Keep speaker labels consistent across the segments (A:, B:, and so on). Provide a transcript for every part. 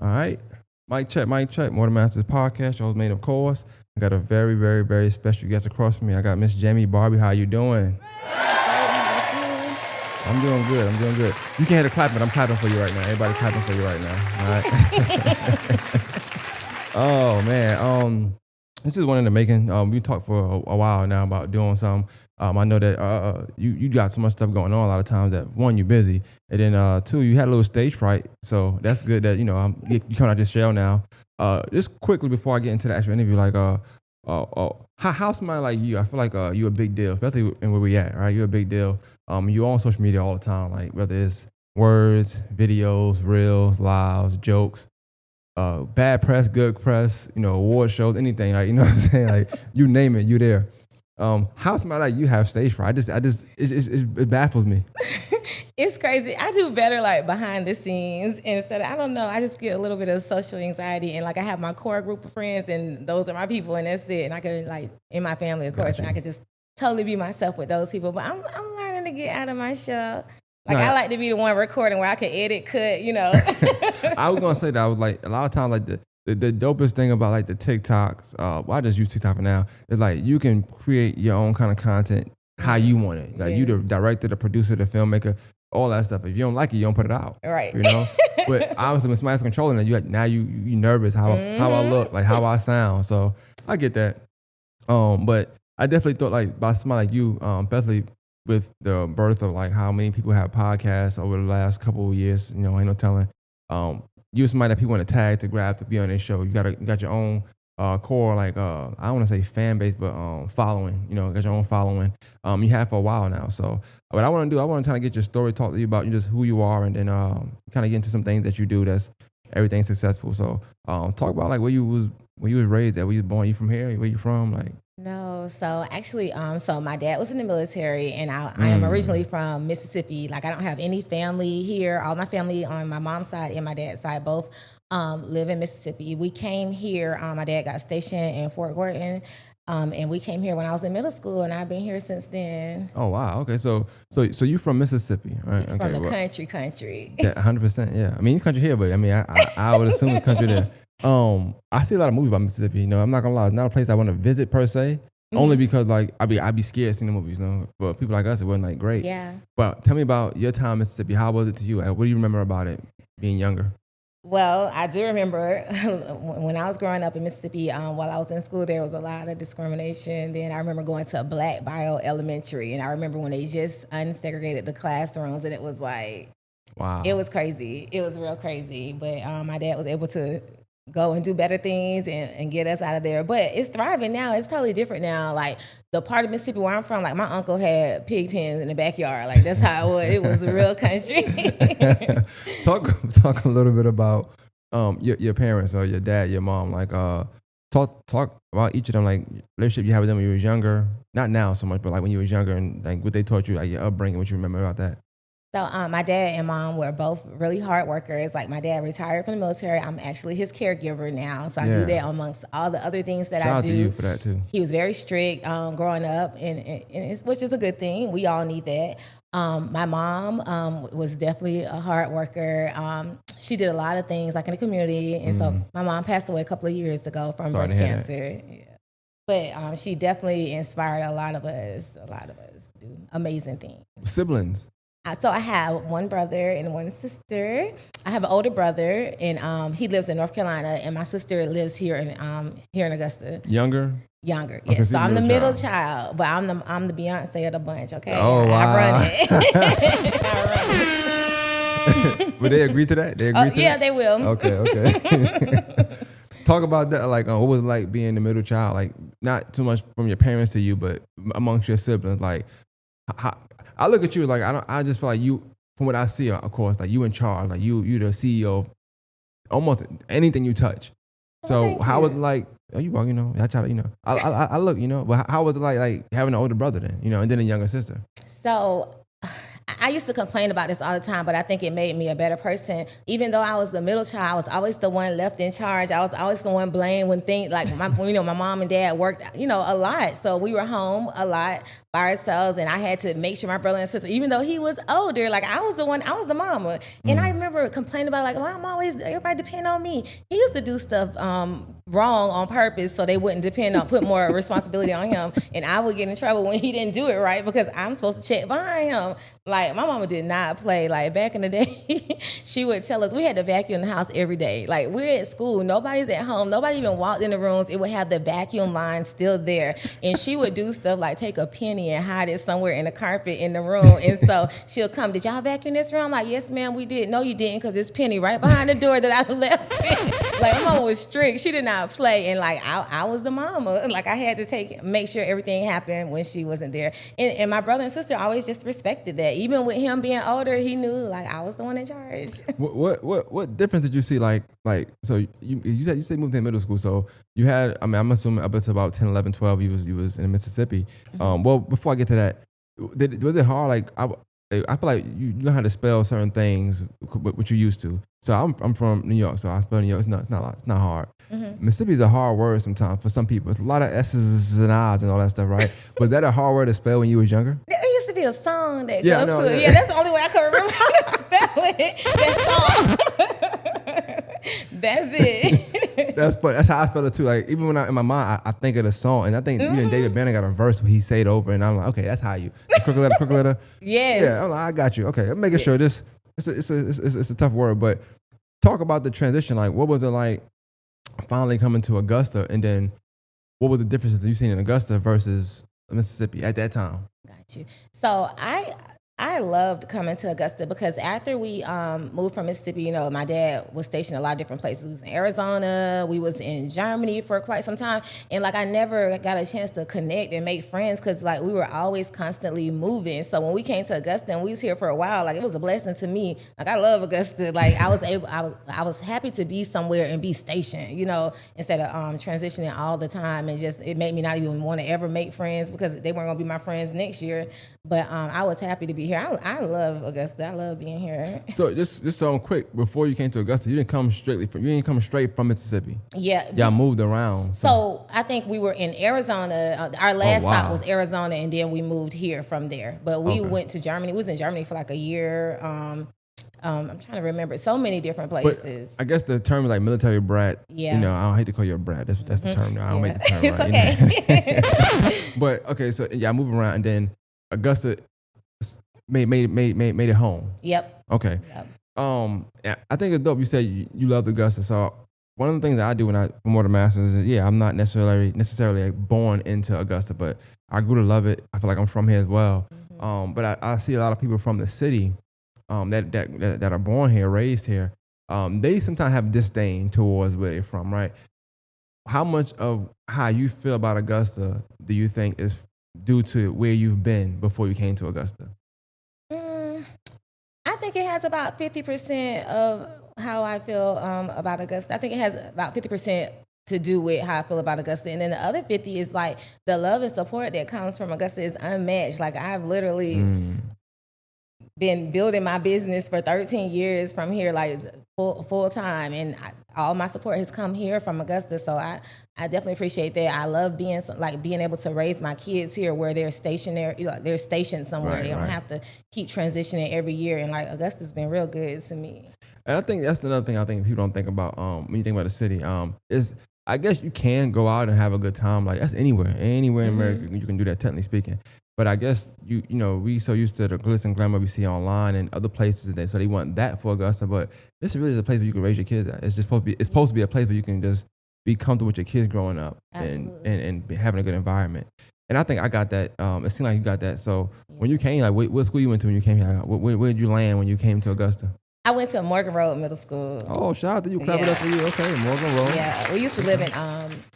A: All right. Mic check, mic check. More Masters podcast. Shows made, of course. I got a very, very, very special guest across from me. I got Miss Jamie Barbie. How you doing? I'm doing good. I'm doing good. You can't hear the clapping. I'm clapping for you right now. Everybody clapping for you right now. All right. Oh man. This is one in the making. We talked for a while now about doing some. I know that you got so much stuff going on a lot of times that one, you're busy, and then two, you had a little stage fright. So that's good that you come out this shell now. Just quickly before I get into the actual interview, like how somebody like you, I feel like you're a big deal, especially in where we at, right? You're a big deal. You're on social media all the time, like whether it's words, videos, reels, lives, jokes, bad press, good press, award shows, anything, like, you know what I'm saying? Like, you name it, you there. How somebody like you have stage fright? It baffles me.
B: It's crazy. I do better like behind the scenes instead of, I don't know, I just get a little bit of social anxiety, and like I have my core group of friends and those are my people and that's it. And I can like, in my family, of course, and I could just totally be myself with those people. But I'm learning to get out of my shell. Like, I like to be the one recording where I can edit, cut,
A: I was gonna say that. I was like, a lot of times, like the dopest thing about like the TikToks, well, I just use TikTok for now, is like you can create your own kind of content how you want it. Like, you the director, the producer, the filmmaker, all that stuff. If you don't like it, you don't put it out.
B: Right.
A: But obviously when somebody's controlling it, you nervous how I look, like how I sound. So I get that. But I definitely thought like by somebody like you, especially with the birth of like how many people have podcasts over the last couple of years, ain't no telling. You're somebody that people want to tag to grab to be on their show. You got your own core, like I don't want to say fan base, but following. Got your own following. You have for a while now. So what I want to do, I want to kind of get your story, talk to you about just who you are, and then kind of get into some things that you do that's everything successful. So talk about like where you was raised at, where you was born. You from here? Where you from? Like.
B: No, so actually, so my dad was in the military, and I am originally from Mississippi. Like, I don't have any family here. All my family on my mom's side and my dad's side both live in Mississippi. We came here. My dad got stationed in Fort Gordon, and we came here when I was in middle school, and I've been here since then.
A: Oh wow, okay, so you from Mississippi, right?
B: From the country.
A: Yeah, 100%. Yeah, I mean, country here, but I mean, I would assume it's country there. I see a lot of movies about Mississippi. I'm not gonna lie, it's not a place I want to visit per se. Only because like I'd be scared seeing the movies. But people like us, it wasn't like great.
B: Yeah.
A: But tell me about your time in Mississippi. How was it to you? What do you remember about it being younger?
B: Well, I do remember when I was growing up in Mississippi, while I was in school, there was a lot of discrimination. Then I remember going to a black bio elementary, and I remember when they just unsegregated the classrooms, and it was like,
A: wow,
B: it was crazy. It was real crazy. But my dad was able to go and do better things and get us out of there. But it's thriving now. It's totally different now. Like, the part of Mississippi where I'm from, like, my uncle had pig pens in the backyard. Like, that's how it was. It was a real country.
A: Talk a little bit about your parents or your dad, your mom. Like, talk about each of them, like relationship you had with them when you was younger. Not now so much, but like when you was younger, and like what they taught you, like your upbringing, what you remember about that.
B: So my dad and mom were both really hard workers. Like, my dad retired from the military. I'm actually his caregiver now. So I do that amongst all the other things that
A: Shout
B: I
A: out
B: do.
A: to you for that too.
B: He was very strict growing up, which is a good thing. We all need that. My mom was definitely a hard worker. She did a lot of things like in the community. And so my mom passed away a couple of years ago from breast cancer. Yeah. But she definitely inspired a lot of us do amazing things.
A: Siblings?
B: So I have one brother and one sister. I have an older brother, and he lives in North Carolina, and my sister lives here in Augusta.
A: Younger,
B: yes. Okay, so I'm the middle child, but I'm the Beyonce of the bunch. Okay,
A: oh wow.
B: I run it. I run it.
A: But they agree to that?
B: Yeah, they will.
A: Okay. Talk about that. Like, what was it like being the middle child? Like, not too much from your parents to you, but amongst your siblings. Like, how, I look at you like I just feel like you, from what I see, of course, like you in charge, like you the CEO of almost anything you touch. So how was it like? Oh, you well, I try to, I look, but how was it like having an older brother then, and then a younger sister?
B: So I used to complain about this all the time, but I think it made me a better person. Even though I was the middle child, I was always the one left in charge. I was always the one blamed when things like my mom and dad worked, a lot. So we were home a lot by ourselves, and I had to make sure my brother and sister, even though he was older, like I was the mama. And I remember complaining about like, why I'm always everybody depend on me. He used to do stuff wrong on purpose so they wouldn't put more responsibility on him, and I would get in trouble when he didn't do it right because I'm supposed to check behind him. Like my mama did not play. Like back in the day, she would tell us we had to vacuum the house every day. Like we're at school, nobody's at home, nobody even walked in the rooms. It would have the vacuum line still there, and she would do stuff like take a penny and hide it somewhere in the carpet in the room. And so she'll come, did y'all vacuum this room? I'm like, yes, ma'am, we did. No, you didn't, because it's penny right behind the door that I left. Like my mama was strict. She did not play, and like I was the mama. Like I had to make sure everything happened when she wasn't there. And my brother and sister always just respected that. Even with him being older, he knew like I was the one in charge.
A: What difference did you see? Like so you said you moved in middle school, so you had, I'm assuming up until about 10, 11, 12 you was in Mississippi. Well, before I get to that, was it hard? Like I feel like you know how to spell certain things, what you used to. So I'm from New York, so I spell New York. It's not hard. Mississippi is a hard word sometimes for some people. It's a lot of S's and I's and all that stuff, right? Was that a hard word to spell when you was younger?
B: There used to be a song that goes to it. Yeah, that's the only way I could remember how to spell it. That song. That's it.
A: That's how I spell it too. Like even when in my mind, I think of the song, and I think even David Banner got a verse where he say it over, and I'm like, okay, that's how you crooked letter.
B: Yes.
A: Yeah, I'm like, I got you. Okay, I'm making sure this. It's a tough word, but talk about the transition. Like, what was it like finally coming to Augusta, and then what was the differences that you seen in Augusta versus Mississippi at that time?
B: Got you. So I loved coming to Augusta because after we moved from Mississippi, my dad was stationed in a lot of different places. We was in Arizona, we was in Germany for quite some time, and like I never got a chance to connect and make friends because like we were always constantly moving. So when we came to Augusta and we was here for a while, like it was a blessing to me. Like I love Augusta. Like I was happy to be somewhere and be stationed, instead of transitioning all the time, and just it made me not even want to ever make friends because they weren't gonna be my friends next year. But I was happy to be here. I love Augusta. I love being here.
A: So just so quick, before you came to Augusta, you didn't come straight from Mississippi.
B: Yeah.
A: Y'all moved around.
B: So I think we were in Arizona. Our last stop was Arizona, and then we moved here from there. But we went to Germany. We was in Germany for like a year. I'm trying to remember so many different places.
A: But I guess the term is like military brat.
B: Yeah.
A: I don't hate to call you a brat. That's the term. I don't make the term
B: it's
A: right.
B: Okay.
A: But okay, so y'all move around, and then Augusta made it home.
B: Yep.
A: Okay.
B: Yep.
A: Yeah, I think it's dope. You said you loved Augusta. So one of the things that I do when I promote a master's is, I'm not necessarily like born into Augusta, but I grew to love it. I feel like I'm from here as well. But I see a lot of people from the city that are born here, raised here. They sometimes have disdain towards where they're from, right? How much of how you feel about Augusta do you think is due to where you've been before you came to Augusta?
B: I think it has about 50% of how I feel about Augusta. I think it has about 50% to do with how I feel about Augusta. And then the other 50 is like the love and support that comes from Augusta is unmatched. Like I've literally been building my business for 13 years from here, like full time. And all my support has come here from Augusta. So I definitely appreciate that. I love being able to raise my kids here where they're stationary, they're stationed somewhere.
A: Right,
B: they don't have to keep transitioning every year. And like Augusta's been real good to me.
A: And I think that's another thing I think people don't think about when you think about the city. Is I guess you can go out and have a good time. Like that's anywhere in America you can do that, technically speaking. But I guess we so used to the glitz and glamour we see online and other places that so they want that for Augusta. But this really is a place where you can raise your kids at. It's supposed to be a place where you can just be comfortable with your kids growing up and be having a good environment. And I think I got that. It seemed like you got that. So when you came, like what school you went to when you came here? Where did you land when you came to Augusta?
B: I went to Morgan Road Middle School.
A: Oh, shout out to you. Clap it up for you. Okay, Morgan Road.
B: Yeah, we used to live in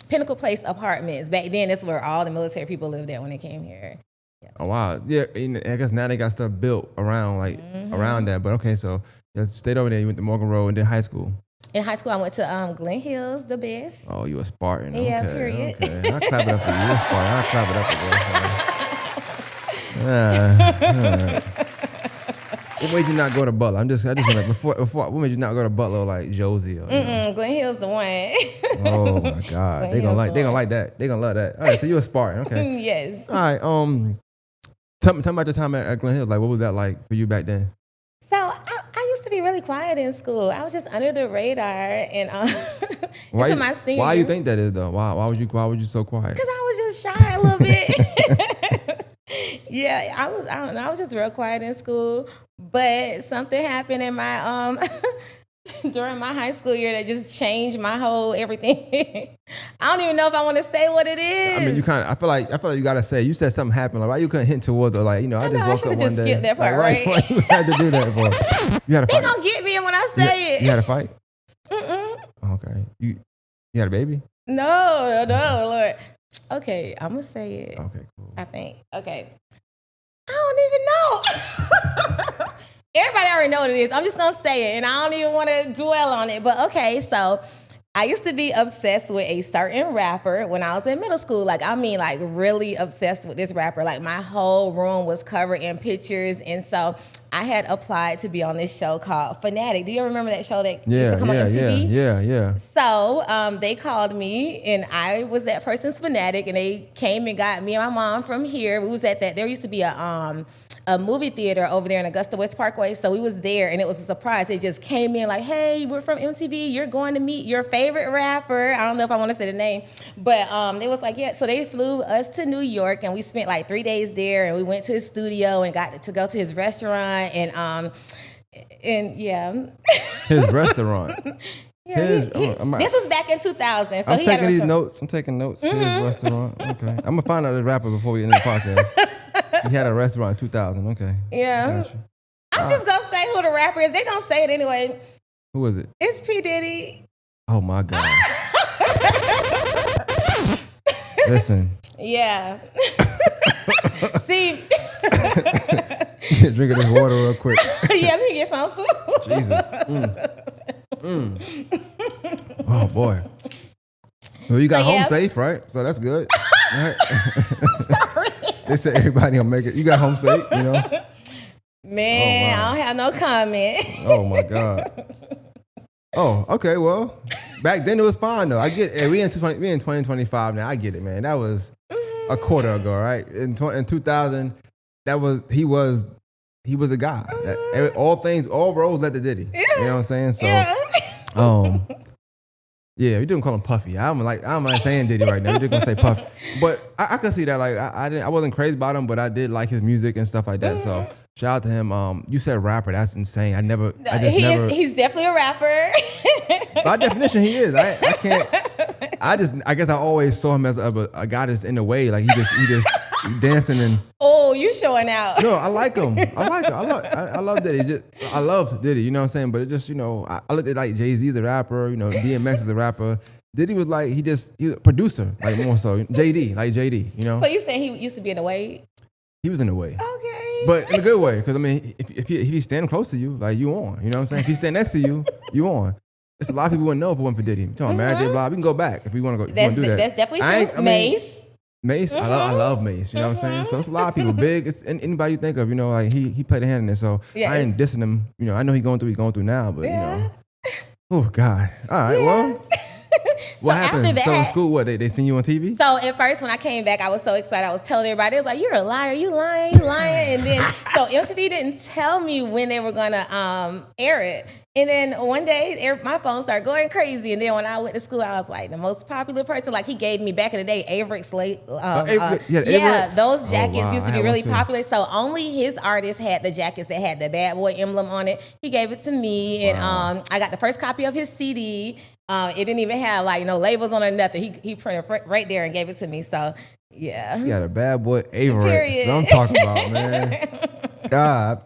B: Pinnacle Place apartments. Back then, that's where all the military people lived at when they came here. Yeah.
A: Oh, wow. Yeah, and I guess now they got stuff built around around that. But okay, so you stayed over there. You went to Morgan Road and then high school.
B: In high school, I went to Glen Hills, the best.
A: Oh, you a Spartan.
B: Yeah,
A: okay,
B: period.
A: Okay. I'll clap it up for you. You're a Spartan. I'll clap it up for you. What made you not go to Butler? I just want to before. What made you not go to Butler like Josie? Or,
B: Glen Hill's the one.
A: Oh my God, they gonna like that. They gonna love that. All right, so you're a Spartan, okay?
B: Yes.
A: All right. Tell me about the time at Glen Hill. Like, what was that like for you back then?
B: So I used to be really quiet in school. I was just under the radar, and into my senior.
A: Why you think that is though? Why was you so quiet?
B: Because I was just shy a little bit. Yeah, I don't know. I was just real quiet in school, but something happened in my during my high school year that just changed my whole everything. I don't even know if I want to say what it is.
A: I mean, I feel like you gotta say. You said something happened. Like, why you couldn't hint towards it? Like, I just woke up one day.
B: Skip that part,
A: like, why you had to do that for? You had a fight.
B: They gonna get me when I say it.
A: You had a fight. Okay. You had a baby?
B: No, Lord. Okay, I'm gonna say it.
A: Okay, cool.
B: I think. Okay. I don't even know. Everybody already know what it is. I'm just gonna say it, and I don't even want to dwell on it. But okay, so I used to be obsessed with a certain rapper when I was in middle school. Like really obsessed with this rapper. Like my whole room was covered in pictures, and so I had applied to be on this show called Fanatic. Do you remember that show that used to come on MTV?
A: Yeah. So
B: they called me, and I was that person's fanatic, and they came and got me and my mom from here. We was at that. There used to be a movie theater over there in Augusta West Parkway. So we was there, and it was a surprise. They just came in like, hey, we're from MTV. You're going to meet your favorite rapper. I don't know if I want to say the name, but they was like, yeah. So they flew us to New York, and we spent like 3 days there, and we went to his studio and got to go to his restaurant, and yeah.
A: His restaurant.
B: Yeah, this was back in 2000. So
A: I'm taking these notes. I'm taking notes. His restaurant. Okay. I'm going to find out the rapper before we end the podcast. He had a restaurant in 2000. Okay.
B: Yeah.
A: Gotcha.
B: I'm just going to say who the rapper is. They're going to say it anyway.
A: Who is it?
B: It's P. Diddy.
A: Oh, my God. Listen.
B: Yeah. See.
A: Drinking this water real quick.
B: Yeah, let me get some soup.
A: Jesus. Oh, boy. Well, you got home safe, right? So that's good. Right?
B: Sorry.
A: They said everybody gonna make it. You got home safe,
B: Man, I don't have no comment.
A: Oh, my God. Oh, okay. Well, back then it was fine, though. I get it. We in 2025 now. I get it, man. That was a quarter ago, right? In 2000, he was a guy. All roads led to Diddy. Yeah. You know what I'm saying? So, yeah, we didn't call him Puffy. I don't mind saying Diddy right now. We're just gonna say Puffy. But I could see that. Like I wasn't crazy about him, but I did like his music and stuff like that. So shout out to him. You said rapper. That's insane. He's
B: definitely a rapper.
A: By definition, he is. I can't. I guess I always saw him as a guy that's in the way. Like he just dancing and.
B: Oh, you showing out.
A: No, I like him. I love Diddy. I loved Diddy. You know what I'm saying? But it just I looked at like Jay-Z's a rapper. DMX is a rapper. Diddy was like he was a producer, like more so. JD.
B: So you saying he used to be in the way?
A: He was in the way.
B: Okay.
A: But in a good way, because I mean, if he stand close to you, like you on. You know what I'm saying? If he stand next to you, you on. It's a lot of people wouldn't know if it wasn't for Diddy. I'm talking Mary J. Blige. We can go back if we want to go. Do that.
B: That's definitely true. Mace.
A: I love Mace. You know what I'm saying? So it's a lot of people big. It's anybody you think of. Like he played a hand in it. So I ain't dissing him. I know he's going through now. But oh God. All right. Well. What happened?
B: After that,
A: so in school, they seen you on TV?
B: So at first when I came back, I was so excited. I was telling everybody, it was like, you're a liar, you lying. And then, so MTV didn't tell me when they were going to air it. And then one day, my phone started going crazy. And then when I went to school, I was like the most popular person. Like he gave me back in the day, Avericks. Those jackets used to be really popular. So only his artist had the jackets that had the bad boy emblem on it. He gave it to me. And I got the first copy of his CD. It didn't even have no labels on it or nothing. He printed right there and gave it to me. So yeah.
A: You got a bad boy Avericks. That's what I'm talking about, man. God.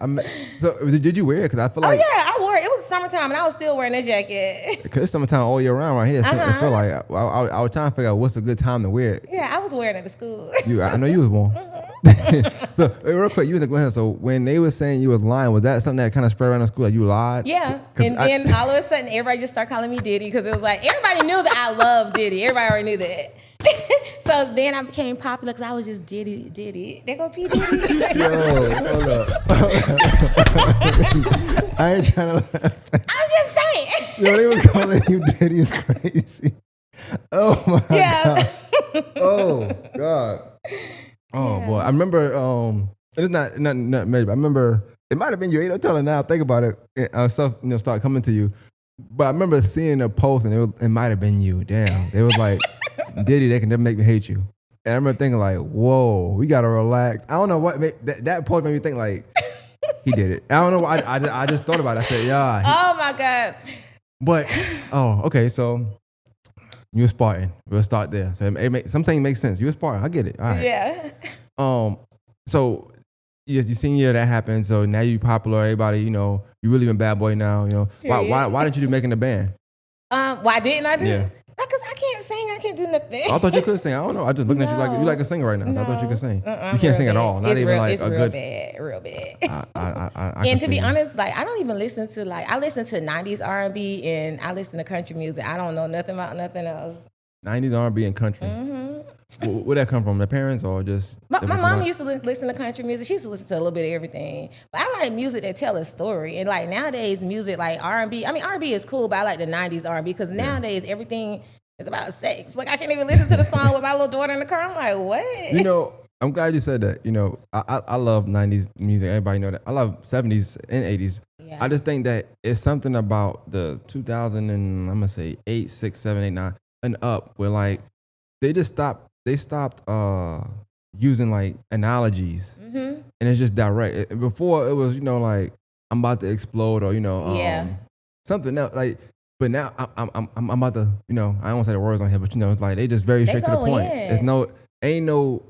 A: So did you wear it? Because I feel like.
B: Oh yeah, I wore it. It was summertime and I was still wearing that jacket.
A: Because it's summertime all year round right here. So I feel like I was trying to figure out what's a good time to wear it.
B: Yeah, I was wearing it to school.
A: I know you was born. So real quick, you was like, so when they were saying you was lying, was that something that kind of spread around the school? Like you lied?
B: Yeah, and then all of a sudden, everybody just started calling me Diddy because it was like everybody knew that I love Diddy. Everybody already knew that. So then I became popular because I was just Diddy. They go P Diddy.
A: Yo, hold up. I ain't trying to laugh.
B: I'm just saying.
A: Yo, they were calling you Diddy is crazy. Oh my God. Oh God. Oh boy. I remember it's not maybe. I remember it might have been you. Ain't no telling now. Think about it. Stuff start coming to you. But I remember seeing a post and it might have been you. Damn. They was like, Diddy, they can never make me hate you. And I remember thinking like, whoa, we gotta relax. I don't know what that post made me think like he did it. I don't know why. I just thought about it. I said, yeah.
B: Oh my God.
A: But okay. So you a Spartan. We'll start there. So something makes sense. You a Spartan. I get it. All right.
B: Yeah.
A: So you senior that happened. So now you popular. Everybody, you really been bad boy now. Why didn't you do making the band?
B: Why didn't I do
A: Yeah.
B: it? Because I can't sing. I can't do nothing.
A: I thought you could sing. I don't know. I just looking at you like a singer right now. So I thought you could sing. You can't sing at all. Not
B: it's
A: even
B: real,
A: like
B: it's
A: a
B: real
A: good.
B: bad, real bad.
A: I
B: And to be
A: feel you.
B: honest, like I don't even listen to I listen to 90s R&B and I listen to country music. I don't know nothing about nothing else.
A: 90s R&B and country. Where'd that come from? The parents or just?
B: My mom used to listen to country music. She used to listen to a little bit of everything. But I like music that tell a story. And like nowadays, music like R&B. I mean, R&B is cool, but I like the 90s R&B because nowadays everything is about sex. Like I can't even listen to the song with my little daughter in the car. I'm like, what?
A: I'm glad you said that. I love 90s music. Everybody know that. I love 70s and 80s.
B: Yeah.
A: I just think that it's something about the 2000 and I'm gonna say 8, 6, 7, 8, 9 and up where like they stopped using like analogies and it's just direct. Before it was like I'm about to explode or something else like. But now I'm about to I don't want to say the words on here, but it's like they just very straight to the point.
B: In.
A: Ain't no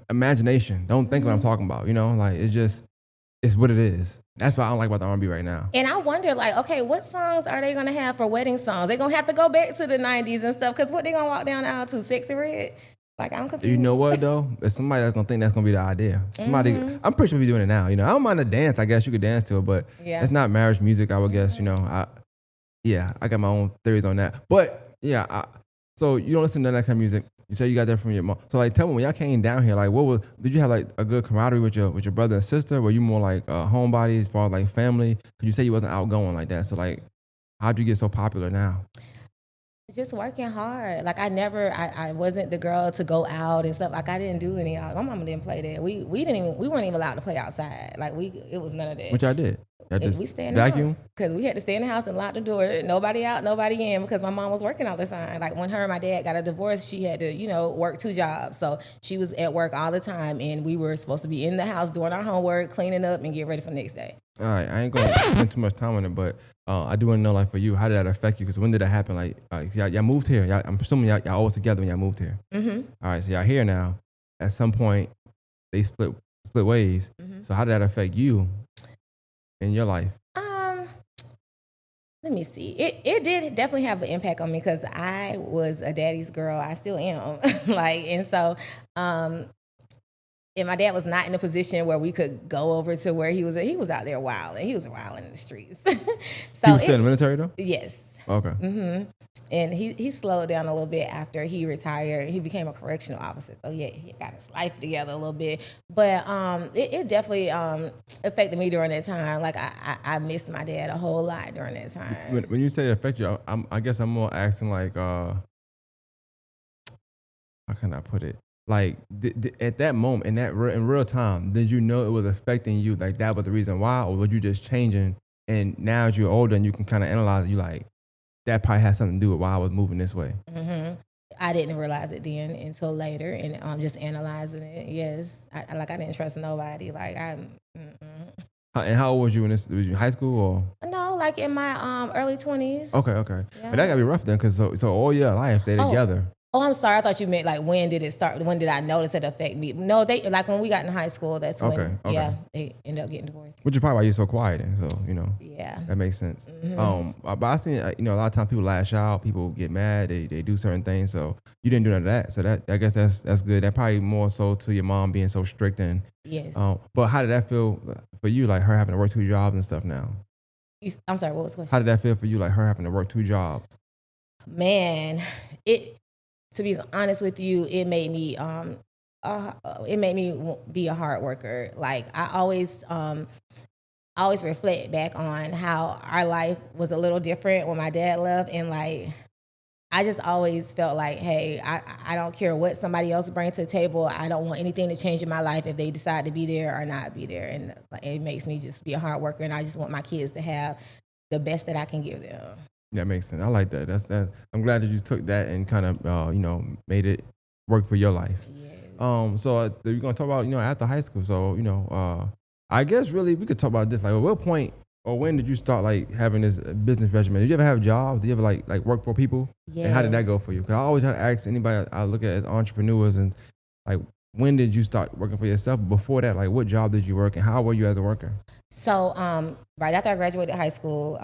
A: imagination. Don't think what I'm talking about. Like it's what it is. That's what I don't like about the R&B right now.
B: And I wonder, like, okay, what songs are they gonna have for wedding songs? They're gonna have to go back to the 90s and stuff, because what they gonna walk down the aisle to? Sexy Red? Like, I'm confused.
A: You know what though? It's somebody that's gonna think that's gonna be the idea. Somebody, I'm pretty sure we're doing it now. I don't mind the dance. I guess you could dance to it, but it's not marriage music. I would guess. I got my own theories on that. But so you don't listen to that kind of music. You say you got that from your mom. So like, tell me when y'all came down here, like, did you have like a good camaraderie with your brother and sister? Were you more like homebody as far as like family? Cause you say you wasn't outgoing like that. So like, how'd you get so popular now?
B: Just working hard. Like I wasn't the girl to go out and stuff. Like I didn't do any. My mama didn't play that. We weren't even allowed to play outside. Like it was none of that.
A: Which I did.
B: We stay in the house because we had to stay in the house and lock the door. Nobody out, nobody in, because my mom was working all the time. Like when her and my dad got a divorce, she had to, work 2 jobs. So she was at work all the time, and we were supposed to be in the house doing our homework, cleaning up, and get ready for the next day.
A: All right, I ain't gonna spend too much time on it, but I do want to know, like, for you, how did that affect you? Because when did that happen? Like, y'all moved here. I'm assuming y'all always together when y'all moved here. Mm-hmm. All right, so y'all here now. At some point, they split ways. Mm-hmm. So how did that affect you in your life?
B: Let me see. It did definitely have an impact on me because I was a daddy's girl. I still am. And so, and my dad was not in a position where we could go over to where he was at. He was out there wilding. He was wilding in the streets. So
A: he was still in the military though?
B: Yes.
A: Okay.
B: Mm-hmm. And he slowed down a little bit after he retired. He became a correctional officer. So he got his life together a little bit. But it definitely affected me during that time. Like I missed my dad a whole lot during that time.
A: When you say it affected you, I guess I'm more asking like, how can I put it? Like at that moment, in real time, did you know it was affecting you? Like that was the reason why, or were you just changing? And now as you're older and you can kind of analyze it, you like, that probably has something to do with why I was moving this way.
B: Mm-hmm. I didn't realize it then until later, and just analyzing it. Yes, I didn't trust nobody.
A: And how old was you when this? Was you in high school or?
B: No, like in my early 20s.
A: Okay. Yeah. But that gotta be rough then, because so all your life they're together.
B: Oh, I'm sorry. I thought you meant like when did it start? When did I notice it affect me? No, they like when we got in high school. That's when,
A: Okay.
B: yeah, they ended up getting divorced.
A: Which is probably why you're so quiet, and so
B: Yeah.
A: that makes sense. But I seen a lot of times people lash out, people get mad, they do certain things. So you didn't do none of that. So that I guess that's good. That probably more so to your mom being so strict and
B: Yes.
A: But how did that feel for you? Like her having to work 2 jobs and stuff now.
B: I'm sorry. What was the question?
A: How did that feel for you? Like her having to work 2 jobs.
B: Man, it. To be honest with you, it made me be a hard worker. Like I always reflect back on how our life was a little different when my dad left, and like I just always felt like, hey, I don't care what somebody else brings to the table. I don't want anything to change in my life if they decide to be there or not be there, and like, it makes me just be a hard worker, and I just want my kids to have the best that I can give them.
A: That makes sense. I like that. That's I'm glad that you took that and kind of made it work for your life.
B: Yes.
A: So we're gonna talk about after high school. So I guess really we could talk about this. Like, at what point or when did you start like having this business regimen? Did you ever have jobs? Did you ever like work for people?
B: Yes.
A: And how did that go for you? Because I always try to ask anybody I look at as entrepreneurs and like, when did you start working for yourself? Before that, like, what job did you work and how were you as a worker?
B: So right after I graduated high school,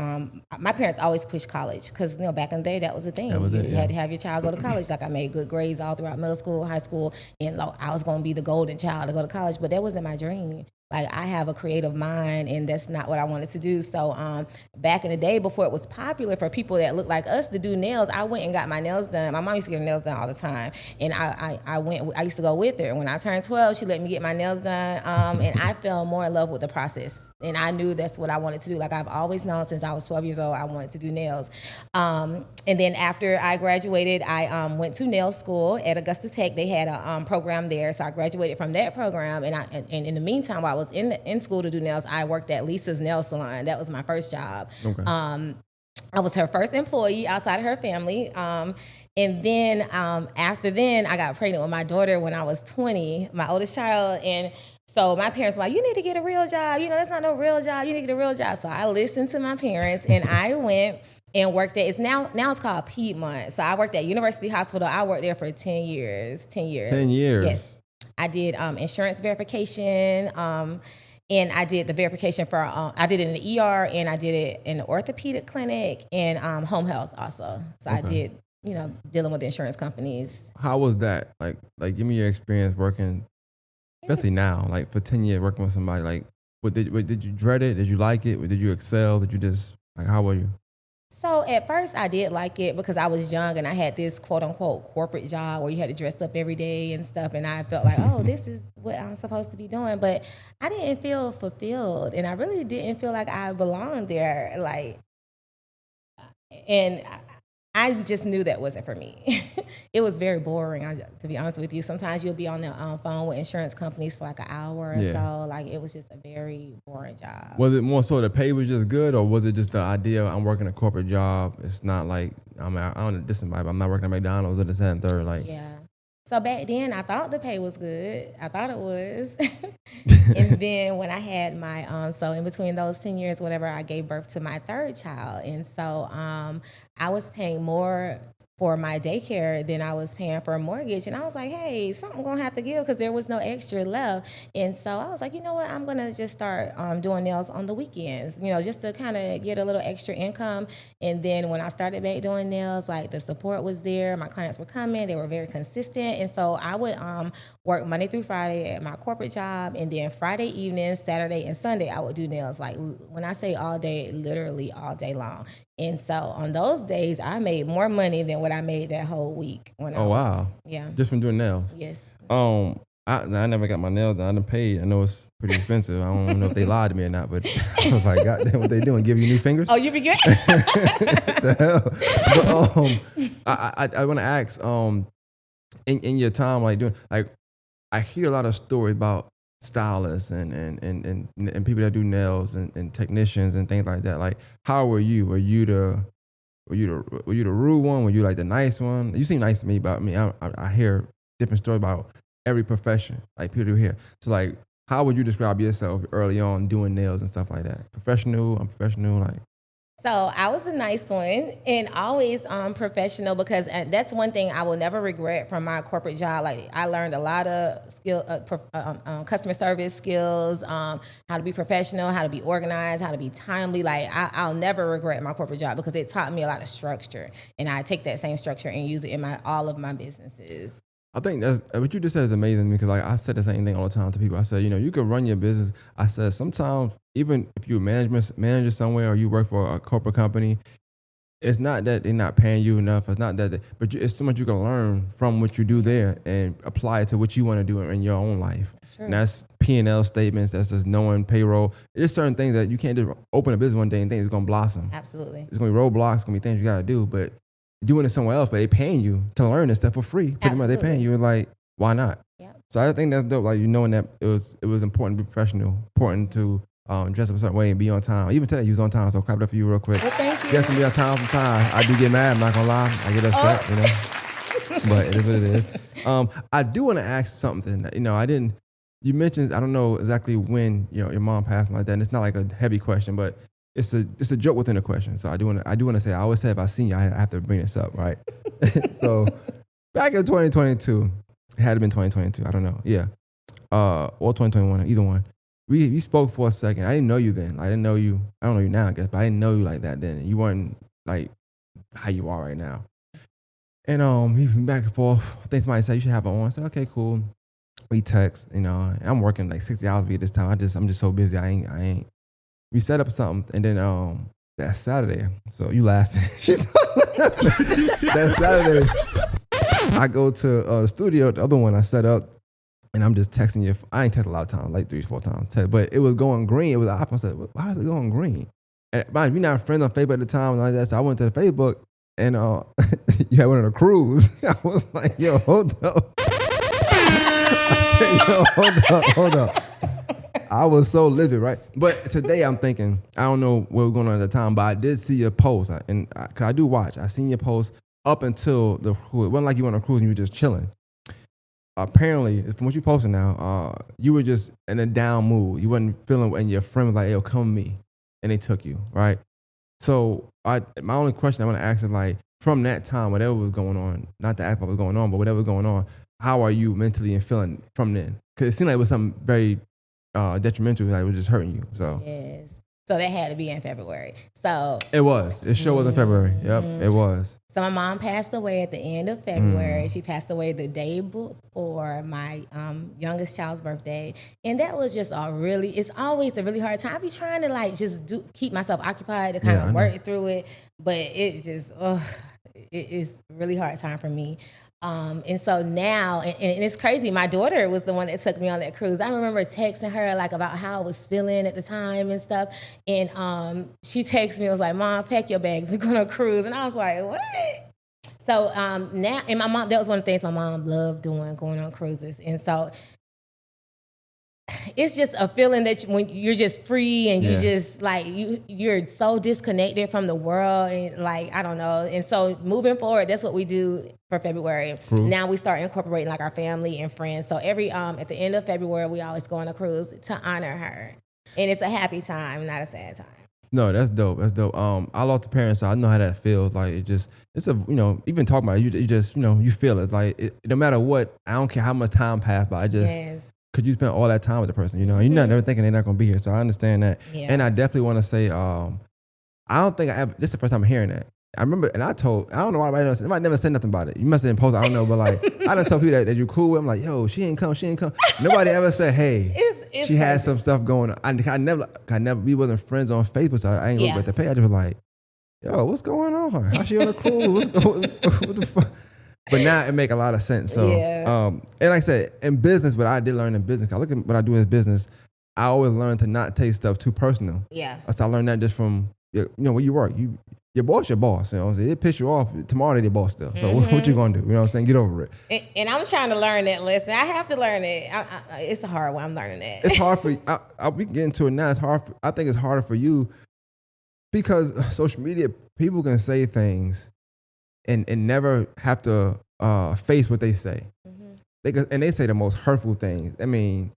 B: my parents always pushed college because back in the day that was a thing.
A: That was
B: you
A: it,
B: had to have your child go to college. Like I made good grades all throughout middle school, high school, and like, I was going to be the golden child to go to college, but that wasn't my dream. Like I have a creative mind, and that's not what I wanted to do. So back in the day, before it was popular for people that looked like us to do nails, I went and got my nails done. My mom used to get her nails done all the time, and I used to go with her. When I turned 12, she let me get my nails done, and I fell more in love with the process. And I knew that's what I wanted to do. Like I've always known since I was 12 years old, I wanted to do nails. And then after I graduated, I went to nail school at Augusta Tech. They had a program there, so I graduated from that program. And in the meantime, while I was in school to do nails, I worked at Lisa's Nail Salon. That was my first job.
A: Okay.
B: I was her first employee outside of her family. And then after then, I got pregnant with my daughter when I was 20, my oldest child. And so my parents were like, you need to get a real job. That's not no real job. You need to get a real job. So I listened to my parents and I went and worked at, now it's called Piedmont. So I worked at University Hospital. I worked there for 10 years. 10 years.
A: 10 years?
B: Yes. I did insurance verification. And I did the verification for, I did it in the ER and I did it in the orthopedic clinic and home health also. So I did, dealing with the insurance companies.
A: How was that? Like give me your experience working, especially now, like for 10 years working with somebody. Like, did you dread it? Did you like it? Did you excel? Did you just, like, how were you?
B: So at first I did like it because I was young and I had this quote unquote corporate job where you had to dress up every day and stuff. And I felt like, oh, this is what I'm supposed to be doing. But I didn't feel fulfilled and I really didn't feel like I belonged there. And I just knew that wasn't for me. It was very boring, to be honest with you. Sometimes you'll be on the phone with insurance companies for like an hour or so. Like it was just a very boring job.
A: Was it more so the pay was just good, or was it just the idea I'm working a corporate job? It's not like I don't know this is but I'm not working at McDonald's or this and third. Like
B: yeah. So back then I thought the pay was good. I thought it was. And then when I had my so in between those 10 years, whatever, I gave birth to my third child, and so I was paying more for my daycare than I was paying for a mortgage. And I was like, hey, something gonna have to give because there was no extra left. And so I was like, you know what, I'm gonna just start doing nails on the weekends, just to kind of get a little extra income. And then when I started back doing nails, like the support was there, my clients were coming, they were very consistent. And so I would work Monday through Friday at my corporate job, and then Friday evenings, Saturday and Sunday, I would do nails. Like when I say all day, literally all day long. And so on those days, I made more money than what I made that whole week.
A: Wow.
B: Yeah.
A: Just from doing nails?
B: Yes.
A: I never got my nails done. I done paid. I know it's pretty expensive. I don't know if they lied to me or not, but I was like, God damn, what they doing? Give you new fingers?
B: Oh, you be good?
A: The hell? But I want to ask, in your time, like doing, like, I hear a lot of stories about stylists and people that do nails and technicians and things like that. Like, how were you? Were you the rude one? Were you like the nice one? You seem nice to me, but I mean, I hear different stories about every profession, like people do here. So like, how would you describe yourself early on doing nails and stuff like that? Professional, unprofessional, like?
B: So I was a nice one and always professional because that's one thing I will never regret from my corporate job. Like I learned a lot of customer service skills, how to be professional, how to be organized, how to be timely. Like I'll never regret my corporate job because it taught me a lot of structure, and I take that same structure and use it in all of my businesses.
A: I think that's what you just said is amazing because like I said the same thing all the time to people. I said, you can run your business. I said sometimes even if you're a manager somewhere or you work for a corporate company, it's not that they're not paying you enough. It's not that, but it's so much you can learn from what you do there and apply it to what you want to do in your own life. And that's P&L statements. That's just knowing payroll. There's certain things that you can't just open a business one day and think it's going to blossom.
B: Absolutely.
A: It's going to be roadblocks. It's going to be things you got to do, but doing it somewhere else, but they paying you to learn this stuff for free. Pretty much they paying you. Like, why not?
B: Yep.
A: So I think that's dope. Like, knowing that it was important to be professional, important to dress up a certain way and be on time. Even today, you was on time, so clap it up for you real quick.
B: Well, thank you.
A: You have to be on time sometimes. I do get mad, I'm not gonna lie. I get upset, but it is what it is. I do want to ask something that, you mentioned, I don't know exactly when, your mom passed like that, and it's not like a heavy question, but it's a joke within the question. So I do want to say, I always say if I seen you, I have to bring this up, right? So back in 2022, it had to been 2022, I don't know. Yeah. Or 2021, either one. We spoke for a second. I didn't know you then. I didn't know you. I don't know you now, I guess, but I didn't know you like that then. You weren't like how you are right now. And we went back and forth. I think somebody said you should have it on. I said, okay, cool. We text, and I'm working like 60 hours a week at this time. I'm just so busy. I ain't. We set up something, and then that Saturday. So you laughing? That Saturday, I go to the studio. The other one I set up. And I'm just texting you. I ain't text a lot of times, like 3-4 times. But it was going green. It was I said, why is it going green? And mind you, not friends on Facebook at the time and all that. So I went to the Facebook and you had one on a cruise. I was like, yo, hold up. I said, yo, hold up. I was so livid, right? But today I'm thinking, I don't know what was going on at the time, but I did see your post. Cause I do watch. I seen your post up until the cruise. It wasn't like you went on a cruise and you were just chilling. Apparently, from what you posted now, you were just in a down mood. You wasn't feeling, and your friend was like, "Yo, come with me," and they took you, right? So, my only question I want to ask is like, from that time, whatever was going on, not to ask what was going on, but whatever was going on, how are you mentally and feeling from then? Because it seemed like it was something very detrimental, like it was just hurting you. So
B: yes. So that had to be in February. So
A: it was. It sure was in February. Yep, it was.
B: So my mom passed away at the end of February. She passed away the day before my youngest child's birthday. And that was just it's always a really hard time. I be trying to like just keep myself occupied to kind of work through it. But it just, it's a really hard time for me. And so now, and it's crazy, my daughter was the one that took me on that cruise. I remember texting her like about how I was feeling at the time and stuff. And she texted me and was like, Mom, pack your bags, we're going on a cruise. And I was like, what? So now, and my mom, that was one of the things my mom loved doing, going on cruises. And so it's just a feeling that when you're just free and you just like you're so disconnected from the world and like I don't know. And so moving forward, that's what we do for February. Cruise. Now we start incorporating like our family and friends. So every at the end of February, we always go on a cruise to honor her, and it's a happy time, not a sad time.
A: No, that's dope. That's dope. I lost a parent, so I know how that feels. Like it's even talking about it, you just you feel it. It's like no matter what, I don't care how much time passed by. Could you spend all that time with the person? You're not never thinking they're not going to be here. So I understand that. Yeah. And I definitely want to say, I don't think I ever, this is the first time I'm hearing that. I remember, and I don't know why anybody never said nothing about it. You must have imposed, I don't know, but like, I done told people that you're cool with. I'm like, yo, she ain't come. Nobody ever said, hey, she had some stuff going on. I never, we wasn't friends on Facebook, so I ain't going to the page. I just was like, yo, what's going on? How's she on a cruise? What the fuck? But now it make a lot of sense. So, and like I said, in business, what I did learn in business, I look at what I do in business, I always learn to not take stuff too personal. Yeah. So I learned that just from, where you work. Your boss, your boss. It piss you off. Tomorrow they're your boss still. So what you gonna do? You know what I'm saying? Get over it.
B: And I'm trying to learn that lesson. I have to learn it. It's a hard one. I'm learning that.
A: It's hard for you. We get into it now. It's hard. I think it's harder for you because social media, people can say things and never have to face what they say. They say the most hurtful things. I mean,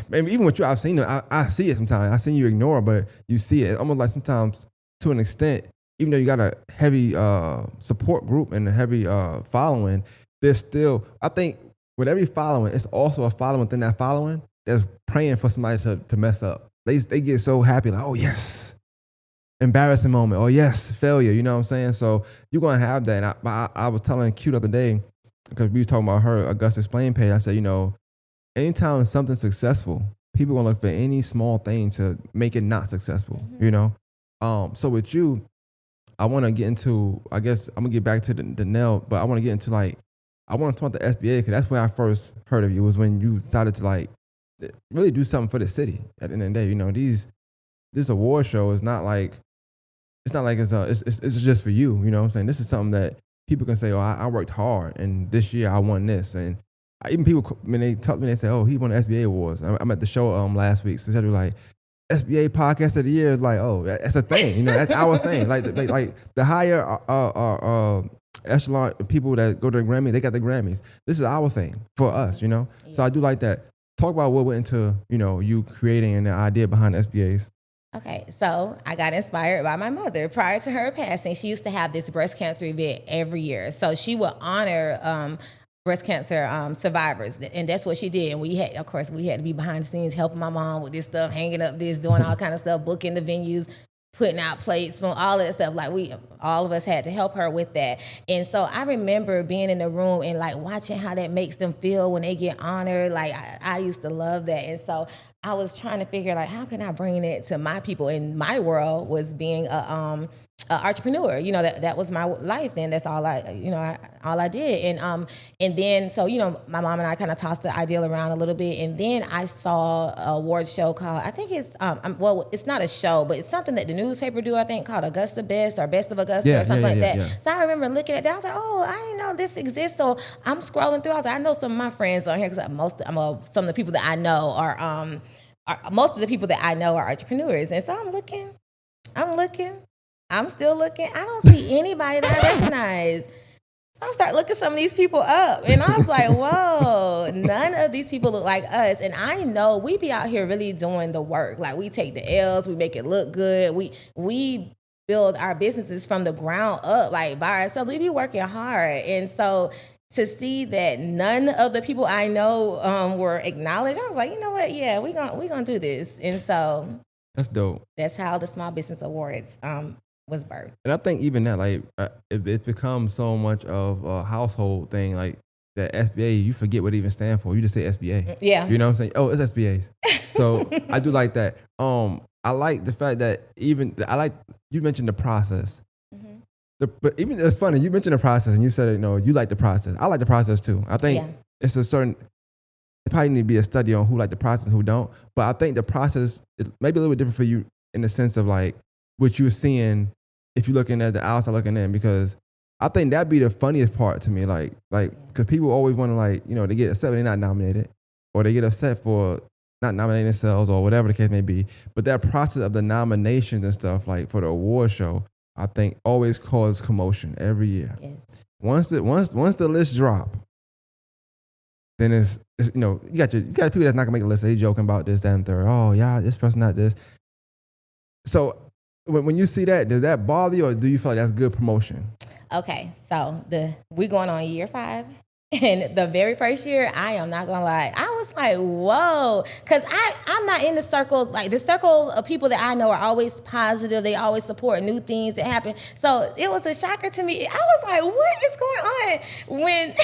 A: maybe even with you, I've seen it. I see it sometimes. I've seen you ignore, but you see it. It's almost like sometimes to an extent, even though you got a heavy support group and a heavy following, there's still, I think with every following, it's also a following within that following that's praying for somebody to mess up. They get so happy, like, oh yes, embarrassing moment, oh yes, failure. You know what I'm saying? So you're gonna have that. And I was telling Q the other day, because we was talking about her Augusta Explain page. I said, anytime something's successful, people gonna look for any small thing to make it not successful. So with you, I want to get into, I guess I'm gonna get back to the nail, but I want to get into I want to talk to SBA, because that's where I first heard of you, was when you decided to really do something for the city. At the end of the day, this award show is not like, it's just for you. You know what I'm saying? This is something that people can say, oh, I worked hard and this year I won this. And even people, when they talk to me, they say, oh, he won the SBA awards. I'm at the show last week. So they were like, SBA podcast of the year is like, oh, that's a thing. That's our thing. Like the higher echelon people that go to the Grammy, they got the Grammys. This is our thing for us,
B: Yeah.
A: So I do like that. Talk about what went into, you creating and the idea behind the SBAs.
B: Okay, so I got inspired by my mother. Prior to her passing, she used to have this breast cancer event every year. So she would honor breast cancer survivors, and that's what she did. And we had to be behind the scenes helping my mom with this stuff, hanging up this, doing all kind of stuff, booking the venues, putting out plates, from all of that stuff. All of us had to help her with that. And so I remember being in the room and watching how that makes them feel when they get honored. I used to love that. And so I was trying to figure how can I bring it to my people. And my world was being a entrepreneur. That was my life then. That's all I did. And then so my mom and I kind of tossed the ideal around a little bit, and then I saw an award show called, I think it's it's not a show, but it's something that the newspaper do, I think, called Augusta Best or Best of Augusta or something like that. Yeah. So I remember looking at that. I was like, oh, I didn't know this exists. So I'm scrolling through. I was like, I know some of my friends on here, because some of the people that I know are most of the people that I know are entrepreneurs. And so I'm looking, I'm still looking. I don't see anybody that I recognize. So I start looking some of these people up, and I was like, whoa, none of these people look like us. And I know we be out here really doing the work. We take the L's, we make it look good. We build our businesses from the ground up, by ourselves. We be working hard. And so to see that none of the people I know were acknowledged, I was like, you know what? Yeah, we gonna do this. And so
A: that's dope.
B: That's how the Small Business Awards was birthed.
A: And I think even that, it becomes so much of a household thing, that SBA, you forget what it even stands for. You just say SBA.
B: Yeah.
A: You know what I'm saying? Oh, it's SBAs. So I do like that. I like the fact that you mentioned the process. But even it's funny, you mentioned the process and you said, you like the process. I like the process too. I think it's it probably need to be a study on who like the process and who don't. But I think the process is maybe a little bit different for you in the sense of what you're seeing if you're looking at the outside looking in, because I think that'd be the funniest part to me. Because people always want to they get upset when they're not nominated, or they get upset for not nominating themselves or whatever the case may be. But that process of the nominations and stuff, for the award show, I think always causes commotion every year.
B: Yes.
A: Once the list drop, then it's you got people that's not gonna make the list. They joking about this, that, and third. Oh yeah, this person not this. So when you see that, does that bother you, or do you feel like that's good promotion?
B: Okay, so we going on year 5. And the very first year, I am not gonna lie, I was like, whoa, because I'm not in the circles, the circle of people that I know are always positive. They always support new things that happen. So it was a shocker to me. I was like, what is going on? When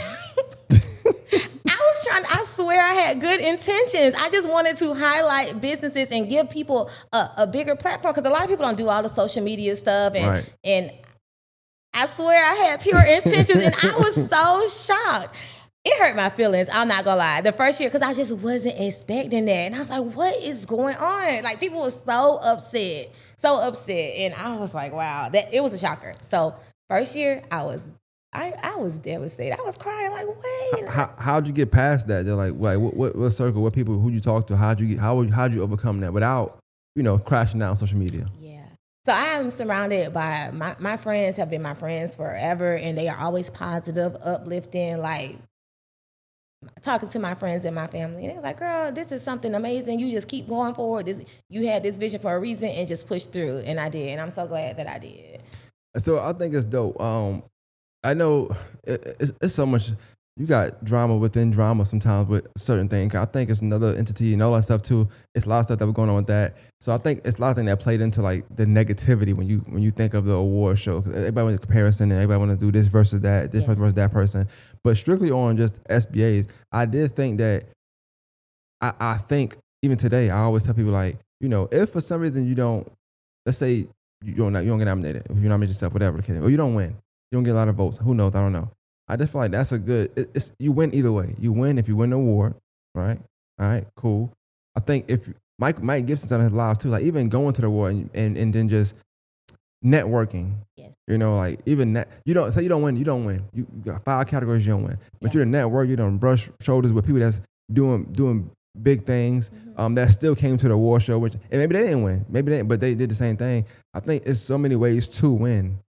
B: I swear I had good intentions. I just wanted to highlight businesses and give people a bigger platform, because a lot of people don't do all the social media stuff. And I swear I had pure intentions, and I was so shocked. It hurt my feelings, I'm not gonna lie, the first year, because I just wasn't expecting that. And I was like, what is going on? People were so upset. And I was like, wow, it was a shocker. So first year, I was devastated. I was crying, wait.
A: How'd you get past that? They're what circle, what people, who you talk to, how'd you overcome that without, crashing down social media?
B: Yeah. So I am surrounded by my friends have been my friends forever, and they are always positive, uplifting, talking to my friends and my family, and they was like, "Girl, this is something amazing. You just keep going forward. You had this vision for a reason, and just push through." And I did, and I'm so glad that I did.
A: So I think it's dope. I know it's so much. You got drama within drama sometimes with certain things. I think it's another entity and all that stuff too. It's a lot of stuff that was going on with that. So I think it's a lot of things that played into like the negativity when you think of the award show. 'Cause everybody wants comparison and everybody want to do this versus that, this person versus that person. But strictly on just SBAs, I did think that. I think even today I always tell people like, if for some reason you don't, let's say you don't get nominated, if you nominate yourself, whatever the case, or you don't win, you don't get a lot of votes. Who knows? I don't know. I just feel like that's a good. You win either way. You win if you win the award, right? All right, cool. I think if Mike Gibson's on his live too, like even going to the award and then just networking.
B: Yes.
A: Like even that, you don't say you don't win. You got 5 categories you don't win, but you're a network. You don't brush shoulders with people that's doing big things. That still came to the award show, which and maybe they didn't win, but they did the same thing. I think it's so many ways to win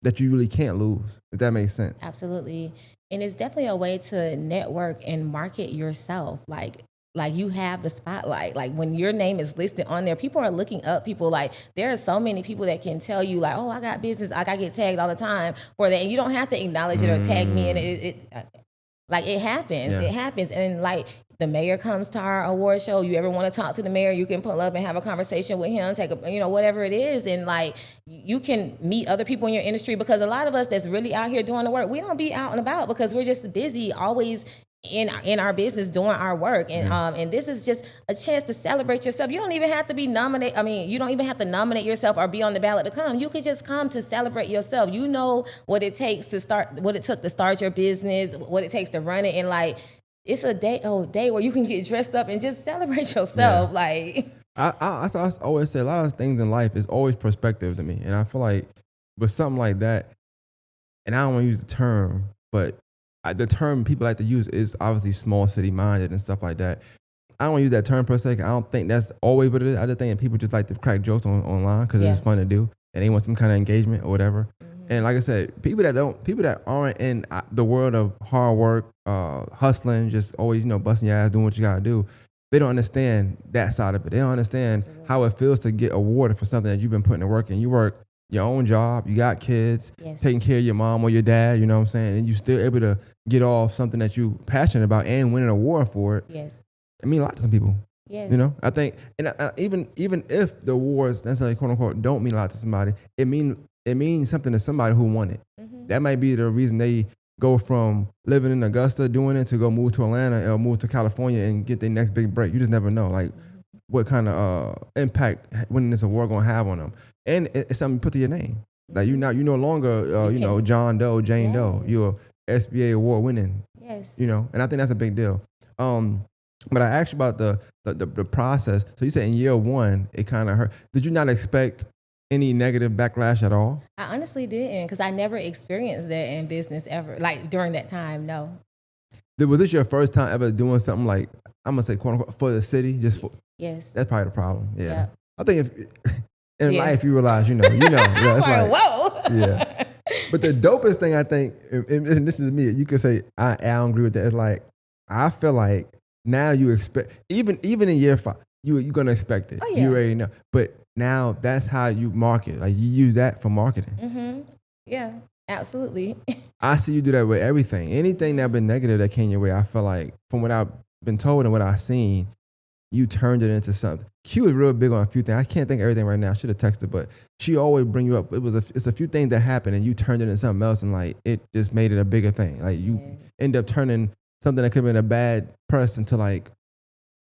A: that you really can't lose, if that makes sense.
B: Absolutely. And it's definitely a way to network and market yourself. Like you have the spotlight. Like when your name is listed on there, people are looking up people. Like there are so many people that can tell you like, oh, I got business. Like I get tagged all the time for that. And you don't have to acknowledge it or tag me. And it happens.
A: Yeah.
B: It happens. And like the mayor comes to our award show. You ever want to talk to the mayor, you can pull up and have a conversation with him, take a, whatever it is. And like, you can meet other people in your industry, because a lot of us that's really out here doing the work, we don't be out and about because we're just busy always in our business doing our work. And and this is just a chance to celebrate yourself. You don't even have to be nominated. I mean, you don't even have to nominate yourself or be on the ballot to come. You can just come to celebrate yourself. You know what it takes to start, what it took to start your business, what it takes to run it. And like, it's a day where you can get dressed up and just celebrate yourself.
A: Yeah.
B: Like
A: I always say a lot of things in life is always perspective to me. And I feel like with something like that, and I don't want to use the term, but the term people like to use is obviously small city minded and stuff like that. I don't want to use that term per se. I don't think that's always what it is. I just think that people just like to crack jokes online because it's fun to do and they want some kind of engagement or whatever. And like I said, people that aren't in the world of hard work, hustling, just always, busting your ass, doing what you gotta do, they don't understand that side of it. They don't understand how it feels to get awarded for something that you've been putting to work in. You work your own job, you got kids, taking care of your mom or your dad, you know what I'm saying? And you still able to get off something that you passionate about and win an award for it.
B: Yes.
A: I mean a lot to some people.
B: Yes.
A: I think, and even if the awards necessarily quote unquote don't mean a lot to somebody, it means something to somebody who won it. That might be the reason they go from living in Augusta doing it to go move to Atlanta or move to California and get their next big break. You just never know, like what kind of impact winning this award gonna have on them. And it's something you put to your name. Like you no longer John Doe, Jane Doe. You're SBA award winning.
B: Yes.
A: And I think that's a big deal. But I asked you about the process. So you said in year 1 it kind of hurt. Did you not expect any negative backlash at all?
B: I honestly didn't, because I never experienced that in business ever. Like during that time, no.
A: Was this your first time ever doing something like, I'm gonna say quote unquote for the city?
B: Yes.
A: That's probably the problem. Yeah.
B: Yep.
A: I think if in life you realize, Yeah, it's
B: like, whoa.
A: Yeah. But the dopest thing I think, and this is me, you could say I don't agree with that. It's like I feel like now you expect even in year 5, you're gonna expect it.
B: Oh, yeah.
A: You already know. But now that's how you market. Like you use that for marketing.
B: Mm-hmm. Yeah, absolutely.
A: I see you do that with everything. Anything that been negative that came your way, I feel like from what I've been told and what I've seen, you turned it into something. Q is real big on a few things. I can't think of everything right now. I should have texted, but she always bring you up. It's a few things that happened and you turned it into something else, and like it just made it a bigger thing. Like you end up turning something that could have been a bad press into like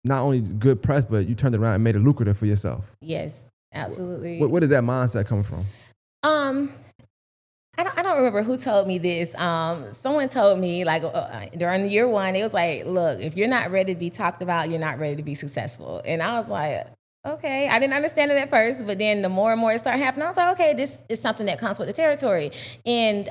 A: not only good press, but you turned it around and made it lucrative for yourself.
B: Yes, absolutely.
A: Where did that mindset come from?
B: I don't remember who told me this. Someone told me like during year 1, it was like, look, if you're not ready to be talked about, you're not ready to be successful. And I was like, okay. I didn't understand it at first, but then the more and more it started happening, I was like, okay, this is something that comes with the territory. And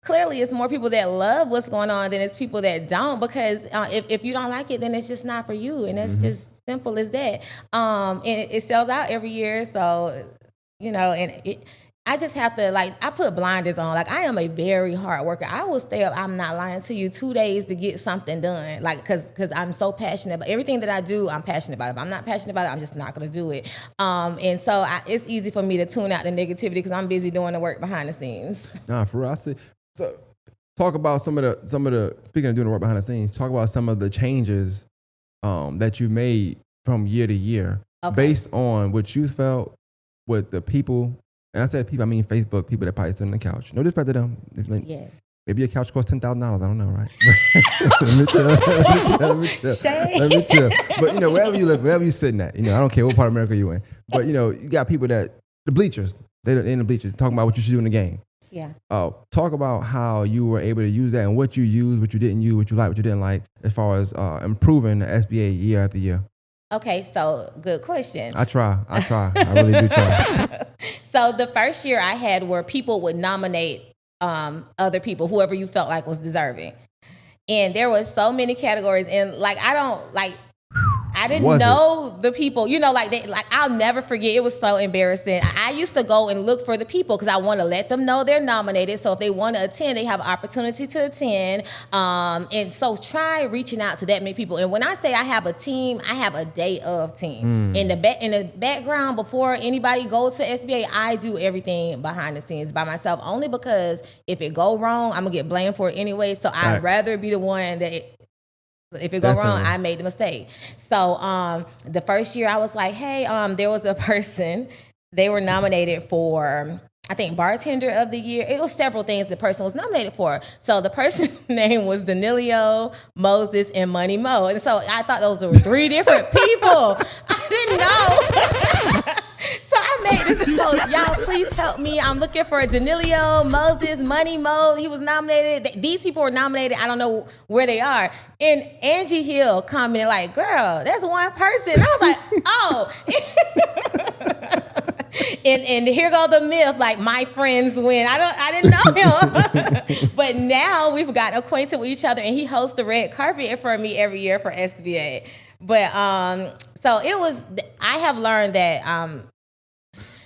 B: clearly it's more people that love what's going on than it's people that don't, because if you don't like it, then it's just not for you. And that's just simple as that. And it sells out every year. So, and I just have to, like, I put blinders on. Like, I am a very hard worker. I will stay up, I'm not lying to you, 2 days to get something done. Like, cause I'm so passionate about everything that I do. I'm passionate about it. If I'm not passionate about it, I'm just not gonna do it. And so it's easy for me to tune out the negativity because I'm busy doing the work behind the scenes.
A: Nah, for real. I see. So talk about some of the speaking of doing the work behind the scenes, talk about some of the changes that you made from year to year based on what you felt with the people. And I said people, I mean Facebook, people that probably sit on the couch. No disrespect to them.
B: Yes.
A: Maybe a couch costs $10,000. I don't know, right? Let me chill. But, wherever you live, wherever you're sitting at, I don't care what part of America you're in. But, you got people the bleachers, they're in the bleachers, talking about what you should do in the game.
B: Yeah.
A: Talk about how you were able to use that and what you used, what you didn't use, what you liked, what you didn't like, as far as improving the SBA year after year.
B: Okay, so good question.
A: I try. I really do try.
B: So the first year I had where people would nominate other people, whoever you felt like was deserving. And there was so many categories. And I didn't know the people, I'll never forget. It was so embarrassing. I used to go and look for the people because I want to let them know they're nominated. So if they want to attend, they have an opportunity to attend. And so try reaching out to that many people. And when I say I have a team, I have a day of team. In the background, before anybody goes to SBA, I do everything behind the scenes by myself, only because if it go wrong, I'm going to get blamed for it anyway. So I'd rather be the one that if it go wrong, I made the mistake. So the first year I was like, hey, there was a person, they were nominated for, I think, bartender of the year. It was several things the person was nominated for. So the person's name was Danilio, Moses, and Money Mo. And so I thought those were 3 different people. I didn't know. So I made this post. Y'all, please help me. I'm looking for Danilio, Moses, Money Mo. He was nominated. These people were nominated. I don't know where they are. And Angie Hill commented like, girl, that's one person. I was like, oh. And here go the myth, like my friends win. I didn't know him. But now we've got acquainted with each other, and he hosts the red carpet for me every year for SBA. But so it was, I have learned that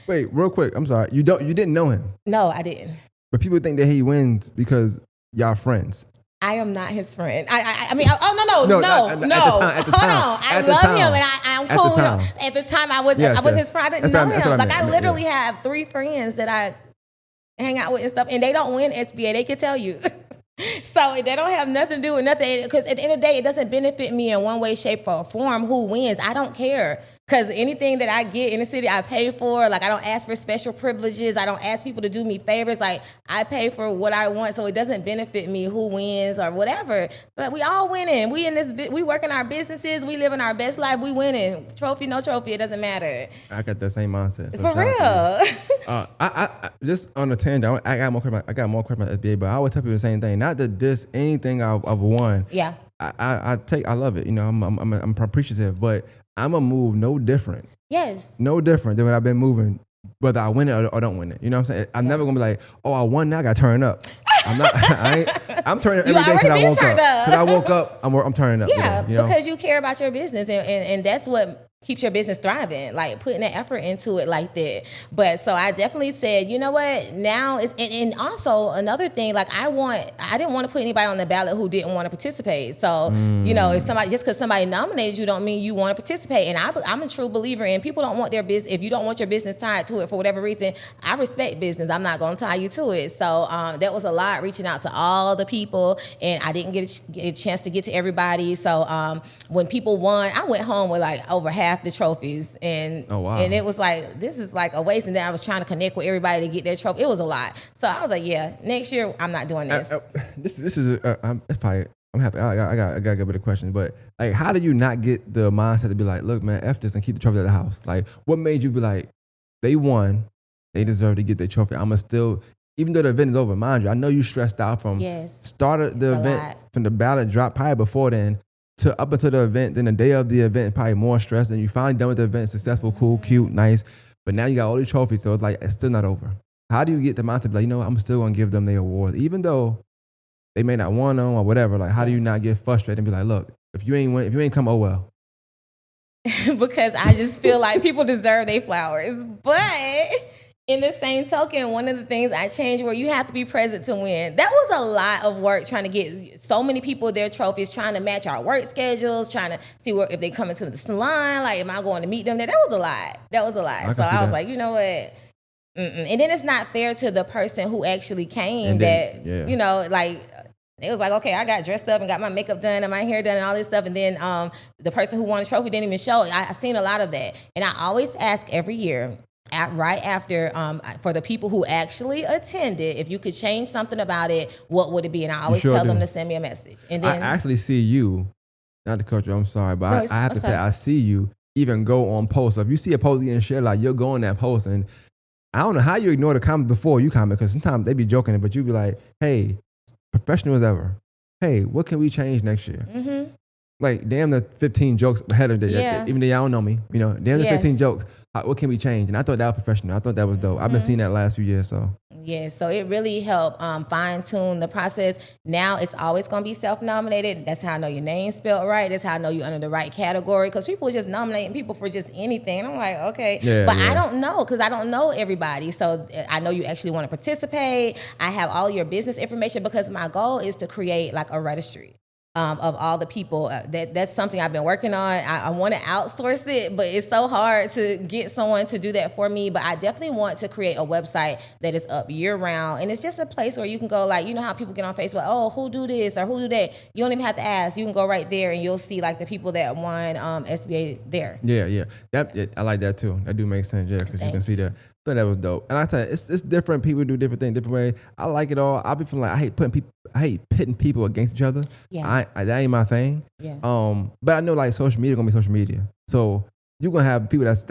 A: wait, real quick, I'm sorry. You didn't know him?
B: No, I didn't.
A: But people think that he wins because y'all friends.
B: I am not his friend. I mean, no.
A: At the
B: Hold
A: time.
B: on. I love him and I'm cool with him. At the time, I was his friend. I didn't know him. Like, I literally have 3 friends that I hang out with and stuff, and they don't win SBA. They can tell you. So they don't have nothing to do with nothing. Because at the end of the day, it doesn't benefit me in one way, shape, or form who wins. I don't care. Because anything that I get in the city, I pay for. Like, I don't ask for special privileges. I don't ask people to do me favors. Like, I pay for what I want, so it doesn't benefit me who wins or whatever. But we all winning. We work in our businesses. We live in our best life. We winning. Trophy, no trophy, it doesn't matter.
A: I got that same mindset. So
B: for real.
A: I just on the tangent, I got more questions about SBA, but I always tell people the same thing. Not to diss anything I've won.
B: Yeah.
A: I love it. I'm appreciative, but I'm going to move no different.
B: Yes.
A: No different than what I've been moving, whether I win it or don't win it. You know what I'm saying? I'm never going to be like, oh, I won, now I got to turn up. I'm turning up every day because I woke up. Because I woke up, I'm turning up.
B: Yeah, because you care about your business, and that's what keeps your business thriving, like putting that effort into it like that. But so I definitely said, you know what, now it's, and also another thing, like I didn't want to put anybody on the ballot who didn't want to participate. So, if somebody, just because somebody nominated you don't mean you want to participate. And I'm a true believer in people don't want their business, if you don't want your business tied to it for whatever reason, I respect business. I'm not going to tie you to it. So that was a lot, reaching out to all the people, and I didn't get a chance to get to everybody. So when people won, I went home with like over half the trophies, and and it was like, this is like a waste. And then I was trying to connect with everybody to get their trophy. It was a lot. So I was like, yeah, next year I'm not doing this.
A: This is it's probably, I'm happy. I got a good bit of questions, but like, how do you not get the mindset to be like, look, man, F this and keep the trophy at the house? Like, what made you be like, they won, they deserve to get their trophy? I'ma still, even though the event is over, mind you, I know you stressed out from started the event from the ballot drop probably before then to up until the event, then the day of the event, probably more stress. And you finally done with the event, successful, cool, cute, nice. But now you got all these trophies, so it's like, it's still not over. How do you get the mindset to be like, you know what, I'm still gonna give them their award, even though they may not want them or whatever? Like, how do you not get frustrated and be like, look, if you ain't come, oh well?
B: Because I just feel like people deserve their flowers. But In the same token, one of the things I changed where you have to be present to win. That was a lot of work trying to get so many people their trophies, trying to match our work schedules, trying to see if they come into the salon, like, am I going to meet them there? That was a lot. So I was like, you know what? And then it's not fair to the person who actually came you know, like, it was like, okay, I got dressed up and got my makeup done and my hair done and all this stuff. And then the person who won the trophy didn't even show. I seen a lot of that. And I always ask every year, right after, for the people who actually attended, if you could change something about it, what would it be? And I always tell them to send me a message. And then
A: I actually see you, not to cut you, I'm sorry, but I have to say, I see you even go on posts. So if you see a post getting shared, like, you'll go on that post, and I don't know how you ignore the comment before you comment, because sometimes they be joking, but you be like, hey, professional as ever. Hey, what can we change next year? Mm-hmm. Like, damn the 15 jokes ahead of even though y'all don't know me, you know, damn the 15 jokes. What can we change? And I thought that was professional. I thought that was dope. I've been seeing that last few years, so.
B: Yeah, so it really helped fine tune the process. Now it's always going to be self-nominated. That's how I know your name's spelled right. That's how I know you're under the right category, because people are just nominating people for just anything. And I'm like, okay. I don't know, because I don't know everybody. So I know you actually want to participate. I have all your business information, because my goal is to create like a registry of all the people. That's something I've been working on. I want to outsource it, but it's so hard to get someone to do that for me. But I definitely want to create a website that is up year round. And it's just a place where you can go, like, you know how people get on Facebook, oh, who do this or who do that? You don't even have to ask. You can go right there and you'll see like the people that won SBA there.
A: Yeah. I like that too. That do make sense, yeah, because you can see that. I thought that was dope. And I tell you, it's different. People do different things different ways. I like it all. I be feeling like I hate pitting people against each other. Yeah. That ain't my thing. Yeah. But I know like social media gonna be social media. So you're gonna have people that's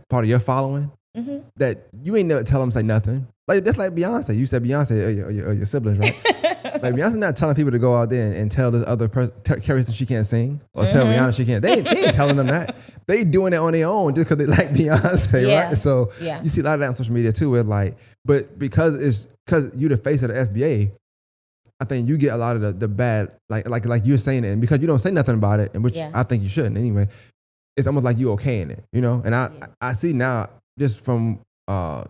A: part of your following that you ain't never tell them say nothing. Like that's like Beyonce. You said Beyonce or your siblings, right? Like Beyonce not telling people to go out there and tell this other person, Carrie she can't sing, or tell Rihanna she can't. She ain't telling them that. They doing it on their own just because they like Beyonce, right? So you see a lot of that on social media too. Where like, but because you the face of the SBA, I think you get a lot of the bad, like you're saying it, and because you don't say nothing about it, and which I think you shouldn't anyway. It's almost like you okaying it, you know. And I see now just from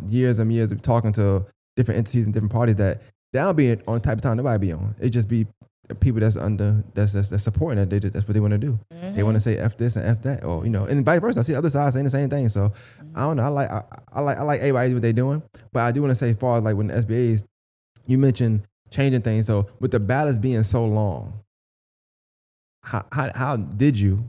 A: years and years of talking to different entities and different parties that they don't be on type of time nobody be on. It just be people that's supporting it. That's what they want to do. They want to say F this and F that, or you know, and vice versa. I see the other side saying the same thing. So I don't know. I like everybody what they doing, but I do want to say, as far as like when the SBAs, you mentioned changing things. So with the ballots being so long, how did you,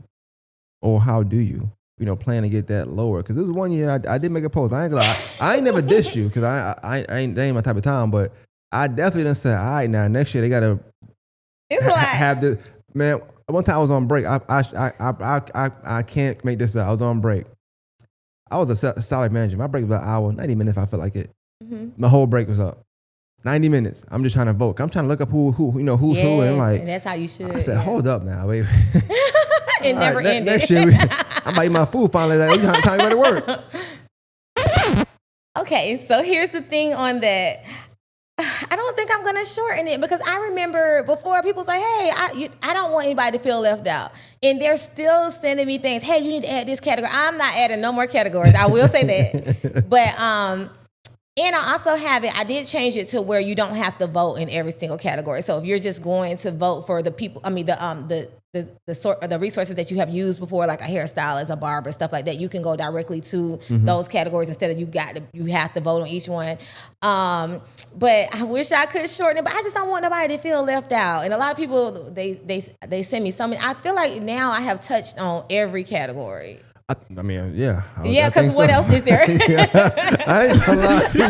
A: or how do you, plan to get that lower? Because this is one year I did make a post. I ain't gonna lie, I ain't never dissed you because I ain't that ain't my type of time, but I definitely done said, all right, now next year they gotta have this. Man, one time I was on break. I can't make this up. I was on break. I was a salary manager. My break was an hour, 90 minutes if I feel like it. My whole break was up. 90 minutes. I'm just trying to vote. I'm trying to look up who's who, and I'm like,
B: and that's how you should.
A: I said, hold up now, wait.
B: It never ended.
A: Next year, I might eat my food finally. Like, you time to go to work.
B: Okay, so here's the thing on that. I don't think I'm gonna shorten it, because I remember before people say, "Hey, I don't want anybody to feel left out," and they're still sending me things. Hey, you need to add this category. I'm not adding no more categories. I will say that, but and I also have it. I did change it to where you don't have to vote in every single category. So if you're just going to vote for the people, the resources that you have used before, like a hairstylist, a barber, stuff like that, you can go directly to those categories instead of you have to vote on each one. But I wish I could shorten it, but I just don't want nobody to feel left out. And a lot of people they send me something. I feel like now I have touched on every category.
A: I mean, yeah.
B: Yeah, because what else is there?
A: I ain't gonna lie to you.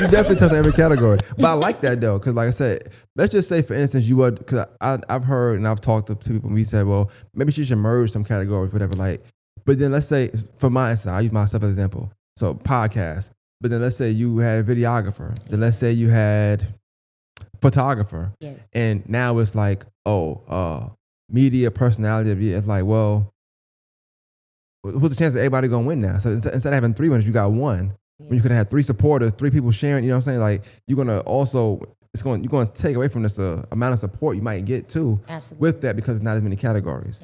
A: You definitely touch on every category. But I like that though, because like I said, let's just say, for instance, you would, because I've heard and I've talked to people, and we said, well, maybe you should merge some categories, whatever. Like, but then let's say, for my instance, I'll use myself as an example. So podcast. But then let's say you had a videographer. Then let's say you had photographer. Yes. And now it's like, media personality. It's like, well, what's the chance that everybody gonna win now? So instead of having 3 winners, you got one. Yeah. When you could have had 3 supporters, 3 people sharing, you know what I'm saying? Like, you're gonna take away from this amount of support you might get too. Absolutely. With that, because it's not as many categories.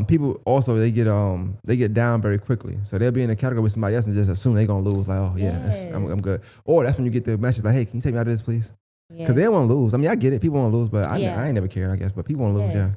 A: people also they get down very quickly. So they'll be in a category with somebody else and just assume they're gonna lose. Like, oh yeah, I'm good. Or that's when you get the message like, hey, can you take me out of this, please? Because they don't want to lose. I mean, I get it. People want to lose, but I ain't never cared, I guess. But people want to lose, yeah.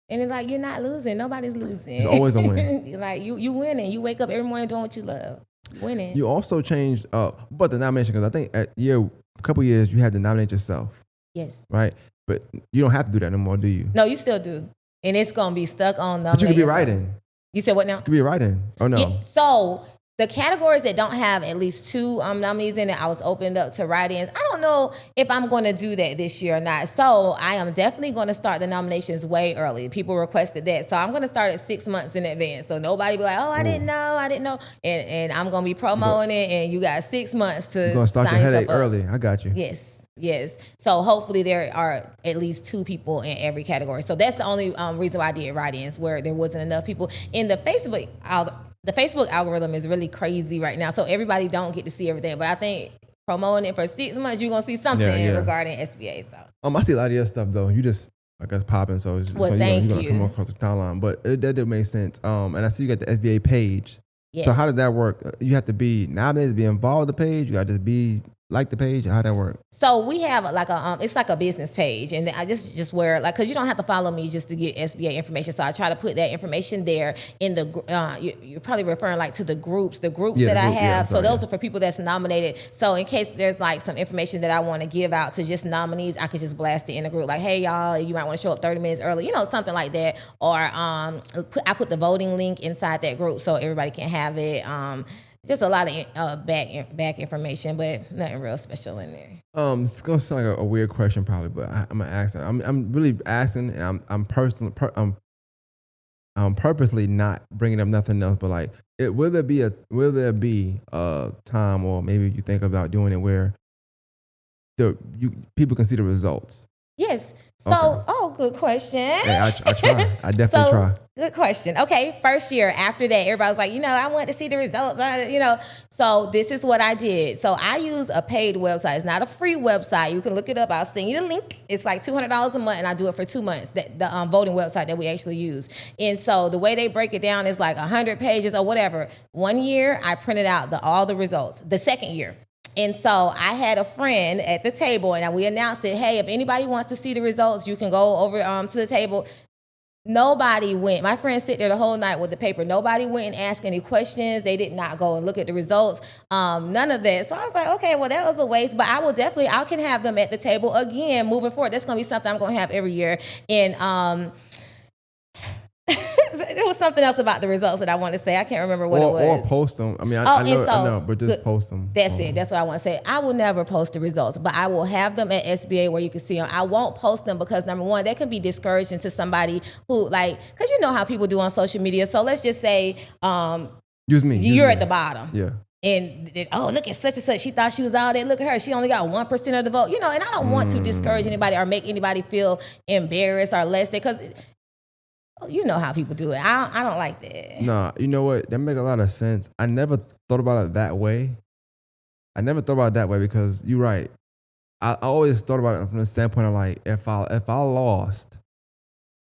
B: And it's like, you're not losing. Nobody's losing.
A: It's always a win.
B: Like, you winning. You wake up every morning doing what you love. Winning.
A: You also changed, but the nomination, because I think a couple years you had to nominate yourself.
B: Yes.
A: Right? But you don't have to do that no more, do you?
B: No, you still do. And it's going to be stuck on nomination.
A: But you could be writing.
B: You said what now?
A: You could be writing. Oh, no.
B: Yeah, so the categories that don't have at least 2 nominees in it, I was opened up to write-ins. I don't know if I'm going to do that this year or not. So I am definitely going to start the nominations way early. People requested that. So I'm going to start it 6 months in advance. So nobody be like, oh, I didn't know. And I'm going to be promoting it, and you got 6 months to
A: You're going to start your headache early. I got you.
B: Yes. So hopefully there are at least 2 people in every category. So that's the only reason why I did write-ins, where there wasn't enough people. In the Facebook algorithm is really crazy right now, so everybody don't get to see everything. But I think promoting it for 6 months, you're gonna see something regarding SBA. So
A: I see a lot of your stuff though. You just, I guess, popping. So it's
B: well,
A: you're
B: thank
A: gonna
B: you.
A: come across the timeline, but that did make sense. And I see you got the SBA page.
B: Yes.
A: So how does that work? You have to be nominated to be involved with the page. You got to just be like the page. How that work?
B: So we have like it's like a business page, and I just where like, because you don't have to follow me just to get SBA information. So I try to put that information there in the you're probably referring like to the groups that I have. So those are for people that's nominated. So in case there's like some information that I want to give out to just nominees, I could just blast it in the group like, hey y'all, you might want to show up 30 minutes early, something like that. Or I put the voting link inside that group so everybody can have it. Just a lot of back information, but nothing real special in there.
A: It's gonna sound like a weird question probably, but I'm gonna ask. I'm really asking, and I'm purposely not bringing up nothing else. But like, will there be a time, or maybe you think about doing it where people can see the results?
B: Yes. So, good question.
A: Yeah, I try. I definitely try.
B: Good question. Okay, first year after that, everybody was like, I want to see the results. So this is what I did. So I use a paid website. It's not a free website. You can look it up. I'll send you the link. It's like $200 a month, and I do it for 2 months. The voting website that we actually use. And so the way they break it down is like 100 pages or whatever. 1 year, I printed out all the results. The second year. And so I had a friend at the table, and we announced it. Hey, if anybody wants to see the results, you can go over to the table. Nobody went. My friend sit there the whole night with the paper. Nobody went and asked any questions. They did not go and look at the results. None of that. So I was like, okay, well, that was a waste. But I can have them at the table again moving forward. That's going to be something I'm going to have every year. And there was something else about the results that I wanted to say. I can't remember what it was.
A: Or post them. I mean, I know, but just post them.
B: That's it. That's what I want to say. I will never post the results, but I will have them at SBA where you can see them. I won't post them because, number one, that can be discouraging to somebody who, because you know how people do on social media. So let's just say you're at the bottom.
A: Yeah.
B: And look at such and such. She thought she was out there. Look at her. She only got 1% of the vote. And I don't want to discourage anybody or make anybody feel embarrassed or less than, because you know how people do it. I don't like that.
A: Nah, you know what? That makes a lot of sense. I never thought about it that way. Because you're right. I always thought about it from the standpoint of like, if I lost,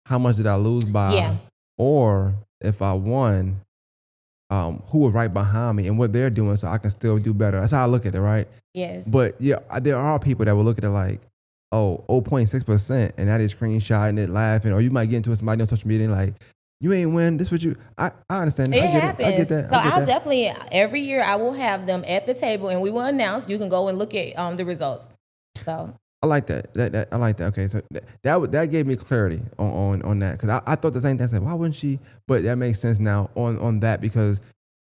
A: how much did I lose by?
B: Yeah.
A: Or if I won, who was right behind me and what they're doing so I can still do better. That's how I look at it, right?
B: Yes.
A: But yeah, there are people that will look at it like, 0.6%, and that is screenshotting it, laughing, or you might get into somebody on social media and like, you ain't win. This what you. I understand.
B: It happens.
A: I get that.
B: So I'll definitely every year I will have them at the table, and we will announce. You can go and look at the results. So
A: I like that. I like that. Okay, so that gave me clarity on that, because I thought the same thing. I said, why wouldn't she? But that makes sense now on that, because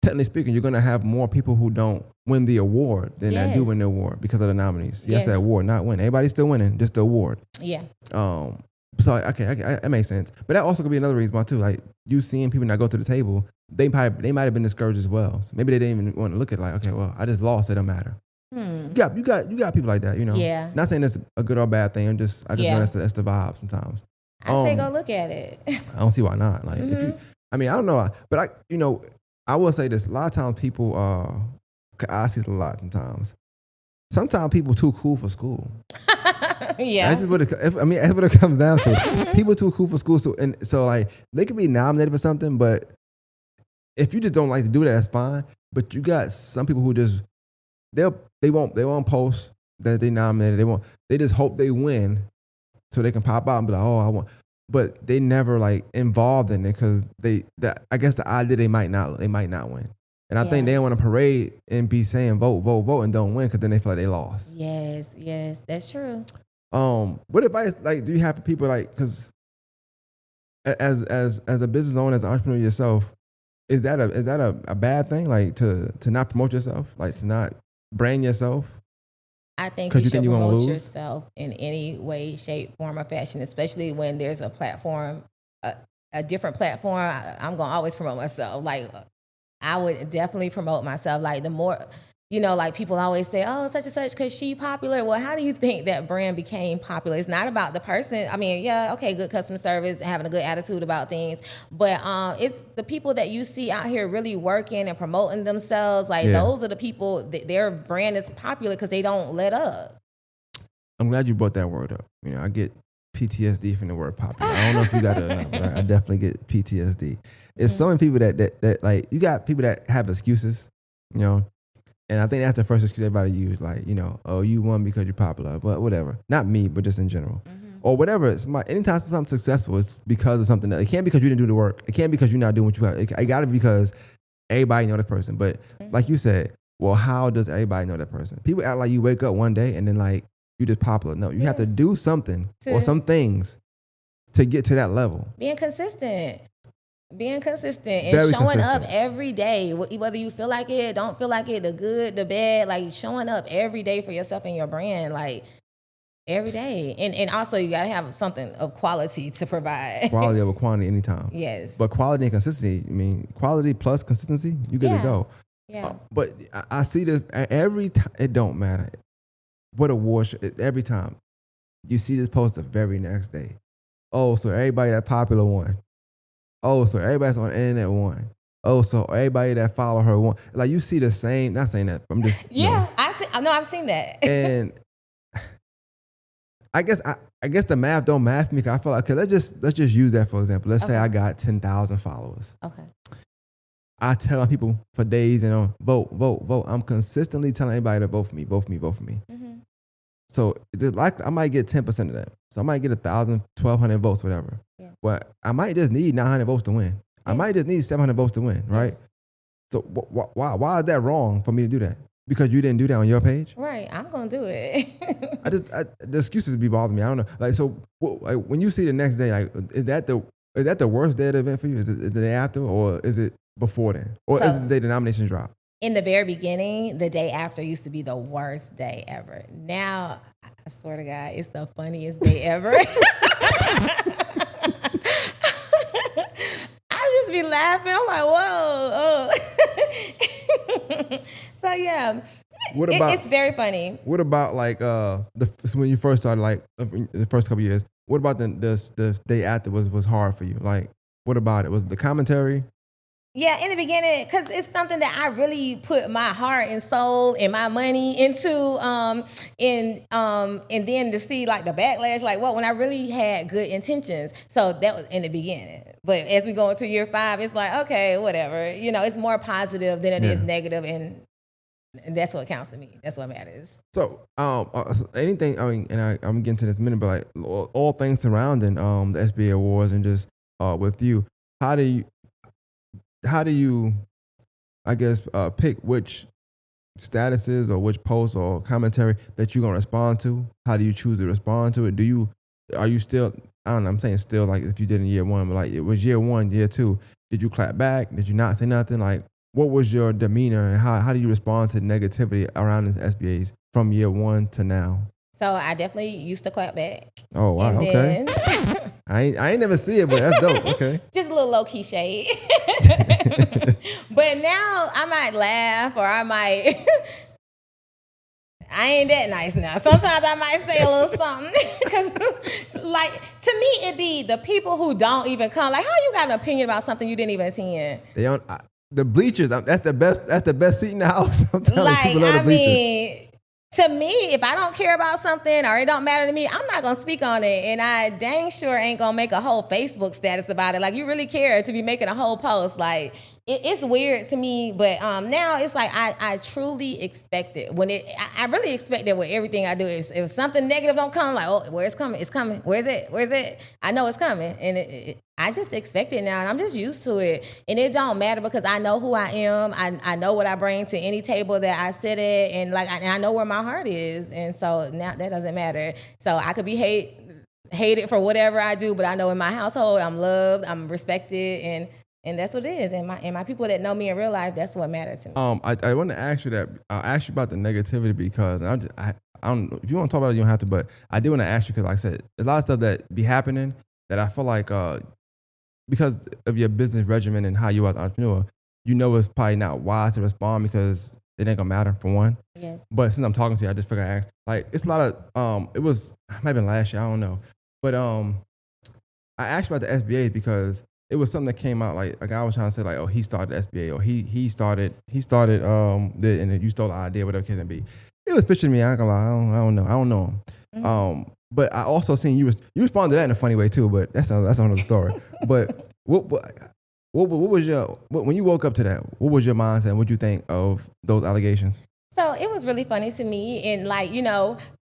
A: technically speaking, you're gonna have more people who don't win the award than that do win the award because of the nominees. Yes, the award, not win. Everybody's still winning, just the award.
B: Yeah.
A: So okay, that makes sense. But that also could be another reason why too. Like, you seeing people not go to the table, they might have been discouraged as well. So maybe they didn't even want to look at it like, okay, well, I just lost. It don't matter. You got people like that,
B: Yeah.
A: Not saying that's a good or bad thing. I just know that's the vibe sometimes.
B: I say go look at it.
A: I don't see why not. Like, if you, I mean, I don't know, but I will say this. A lot of times people, I see this a lot sometimes. Sometimes people too cool for school.
B: Yeah.
A: That's just what that's what it comes down to. People too cool for school, so like they could be nominated for something, but if you just don't like to do that, that's fine. But you got some people who just they won't post that they nominated. They just hope they win so they can pop out and be like, oh, I want. But they never like involved in it because I guess the idea they might not win. And I think they don't want to parade and be saying vote, vote, vote and don't win because then they feel like they lost.
B: Yes, that's true.
A: What advice like do you have for people like because as a business owner, as an entrepreneur yourself, is that a bad thing like to not promote yourself, like to not brand yourself?
B: I think you should promote yourself in any way, shape, form, or fashion, especially when there's a platform, a different platform. I'm going to always promote myself. Like, I would definitely promote myself. Like, the more, like people always say, oh, such and such, because she popular. Well, how do you think that brand became popular? It's not about the person. I mean, yeah, okay, good customer service, having a good attitude about things. But it's the people that you see out here really working and promoting themselves. Like, those are the people, their brand is popular because they don't let up.
A: I'm glad you brought that word up. I get PTSD from the word popular. I don't know if you got it or not, but I definitely get PTSD. It's so many people that like, you got people that have excuses, and I think that's the first excuse everybody use, like, oh, you won because you're popular, but whatever. Not me, but just in general. Or whatever. Anytime something's successful, it's because of something. It can't be because you didn't do the work. It can't be because you're not doing what you got. It got to be because everybody know that person. But like you said, well, how does everybody know that person? People act like you wake up one day and then like you just popular. No, you have to do something or some things to get to that level.
B: Being consistent and
A: Very
B: showing
A: consistent.
B: up every day, whether you feel like it, don't feel like it, the good, the bad, like showing up every day for yourself and your brand, like every day. And also you got to have something of quality to provide.
A: Quality over quantity anytime.
B: Yes.
A: But quality and consistency, quality plus consistency, you good to go.
B: Yeah.
A: But I see this every time. It don't matter what award every time you see this post the very next day. Oh, so everybody that popular won. Oh, so everybody's on the internet won. Oh, so everybody that follow her won. Like you see the same. Not saying that. I'm just
B: I've seen that.
A: And I guess the math don't math me. Cause I feel like, okay, let's just use that for example. Let's say I got 10,000 followers.
B: Okay.
A: I tell people for days and vote, vote, vote. I'm consistently telling everybody to vote for me, vote for me, vote for me. So like I might get 10% of that. So I might get 1,000, 1,200 votes, whatever. Yeah. But I might just need 900 votes to win. Yes. I might just need 700 votes to win, right? Yes. So why is that wrong for me to do that? Because you didn't do that on your page?
B: Right, I'm gonna do it.
A: The excuses be bothering me. I don't know. Like, so like when you see the next day, like is that the worst day of the event for you? Is it the day after, or is it before then, or is it the day the nominations drop?
B: In the very beginning, the day after used to be the worst day ever. Now, I swear to God, it's the funniest day ever. I just be laughing. I'm like, whoa. Oh. So yeah, it's very funny.
A: What about like when you first started, like the first couple of years? What about the day after was hard for you? Like, what about it? Was the commentary?
B: Yeah, in the beginning, because it's something that I really put my heart and soul and my money into, and then to see like the backlash, like when I really had good intentions. So that was in the beginning. But as we go into year 5, it's like, okay, whatever. It's more positive than it is negative, and that's what counts to me. That's what matters. So
A: anything, I'm getting to this in a minute, but like all things surrounding the SBA awards and just with you, how do you, I guess, pick which statuses or which posts or commentary that you're going to respond to? How do you choose to respond to it? Are you still, I don't know, I'm saying still like if you did in year 1, but like it was year 1, year 2, did you clap back? Did you not say nothing? Like what was your demeanor and how do you respond to negativity around this SBAs from year 1 to now?
B: So I definitely used to clap back.
A: Oh, wow, and okay. I ain't never see it, but that's dope. Okay.
B: Just a little low-key shade. But now I might laugh or I might, I ain't that nice now. Sometimes I might say a little something. Because like, to me, it'd be the people who don't even come. Like, how you got an opinion about something you didn't even attend?
A: They don't, the bleachers, that's the best seat in the house. Sometimes
B: like,
A: people love the bleachers.
B: to me, if I don't care about something or it don't matter to me, I'm not gonna speak on it, and I dang sure ain't gonna make a whole Facebook status about it. Like, you really care to be making a whole post? Like, it's weird to me, but now it's like I truly expect it. When I really expect it with everything I do. If something negative don't come, like, oh, where it's coming? It's coming. Where's it? Where's it? I know it's coming, and I just expect it now, and I'm just used to it. And it don't matter because I know who I am. I know what I bring to any table that I sit at, and like I know where my heart is, and so now that doesn't matter. So I could be hated for whatever I do, but I know in my household I'm loved, I'm respected, and that's what it is. And my people that know me in real life, that's what matters to me.
A: I want to ask you that. I'll ask you about the negativity because I don't know if you want to talk about it, you don't have to, but I do want to ask you because, like I said, there's a lot of stuff that be happening that I feel like because of your business regimen and how you are an entrepreneur, you know it's probably not wise to respond because it ain't gonna matter for one.
B: Yes.
A: But since I'm talking to you, I just figured I asked. Like, it's a lot of it was maybe last year, I don't know, but I asked you about the SBA because it was something that came out like I was trying to say like, oh, he started the SBA or he started and you stole the idea, whatever the case may be. It was fishing me. I ain't gonna lie, I don't know him. Mm-hmm. But I also seen you responded to that in a funny way too. But that's another story. But what was when you woke up to that? What was your mindset? What did you think of those allegations?
B: So it was really funny to me, and like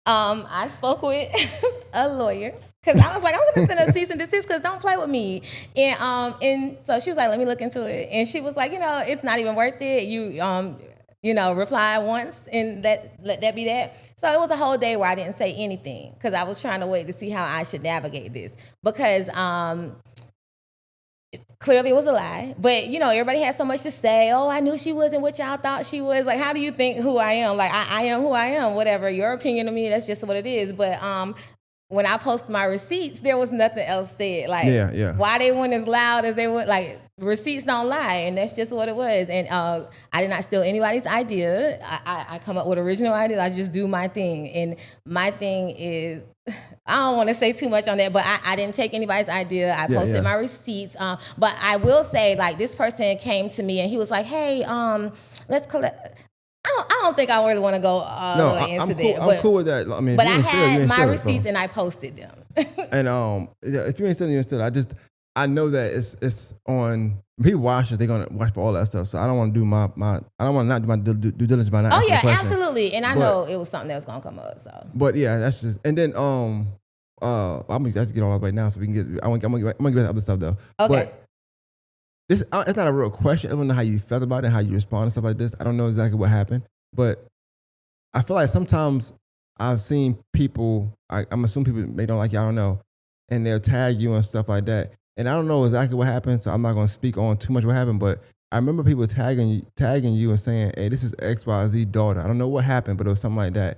B: I spoke with a lawyer because I was like, I'm gonna send a cease and desist because don't play with me. And so she was like, let me look into it, and she was like, it's not even worth it. You reply once and let that be that. So it was a whole day where I didn't say anything because I was trying to wait to see how I should navigate this because clearly it was a lie. But, everybody had so much to say. Oh, I knew she wasn't what y'all thought she was. Like, how do you think who I am? Like, I am who I am. Whatever. Your opinion of me, that's just what it is. But when I post my receipts, there was nothing else said. Like, why they weren't as loud as they would. Like, receipts don't lie, and that's just what it was. And I did not steal anybody's idea. I come up with original ideas. I just do my thing. And my thing is, I don't want to say too much on that, but I didn't take anybody's idea. I posted my receipts. But I will say, like, this person came to me, and he was like, hey, let's collect. I don't think I really want to go into that.
A: I'm cool with that. I mean,
B: but I had my receipts and I posted them.
A: And if you ain't stealing, you ain't stealing. I know that it's on people watch it. They're gonna watch for all that stuff. So I don't want to do I don't want to not do my due diligence by not.
B: Oh yeah, absolutely. And I know it was something that was gonna come up. So.
A: But yeah, that's just. And then I'm gonna get all that right now so we can get. I'm gonna get the other stuff though.
B: Okay.
A: But it's not a real question. I don't know how you felt about it, how you respond to stuff like this. I don't know exactly what happened, but I feel like sometimes I've seen people. I'm assuming people they don't like you. I don't know, and they'll tag you and stuff like that. And I don't know exactly what happened, so I'm not going to speak on too much what happened, but I remember people tagging you and saying, hey, this is XYZ daughter. I don't know what happened, but it was something like that.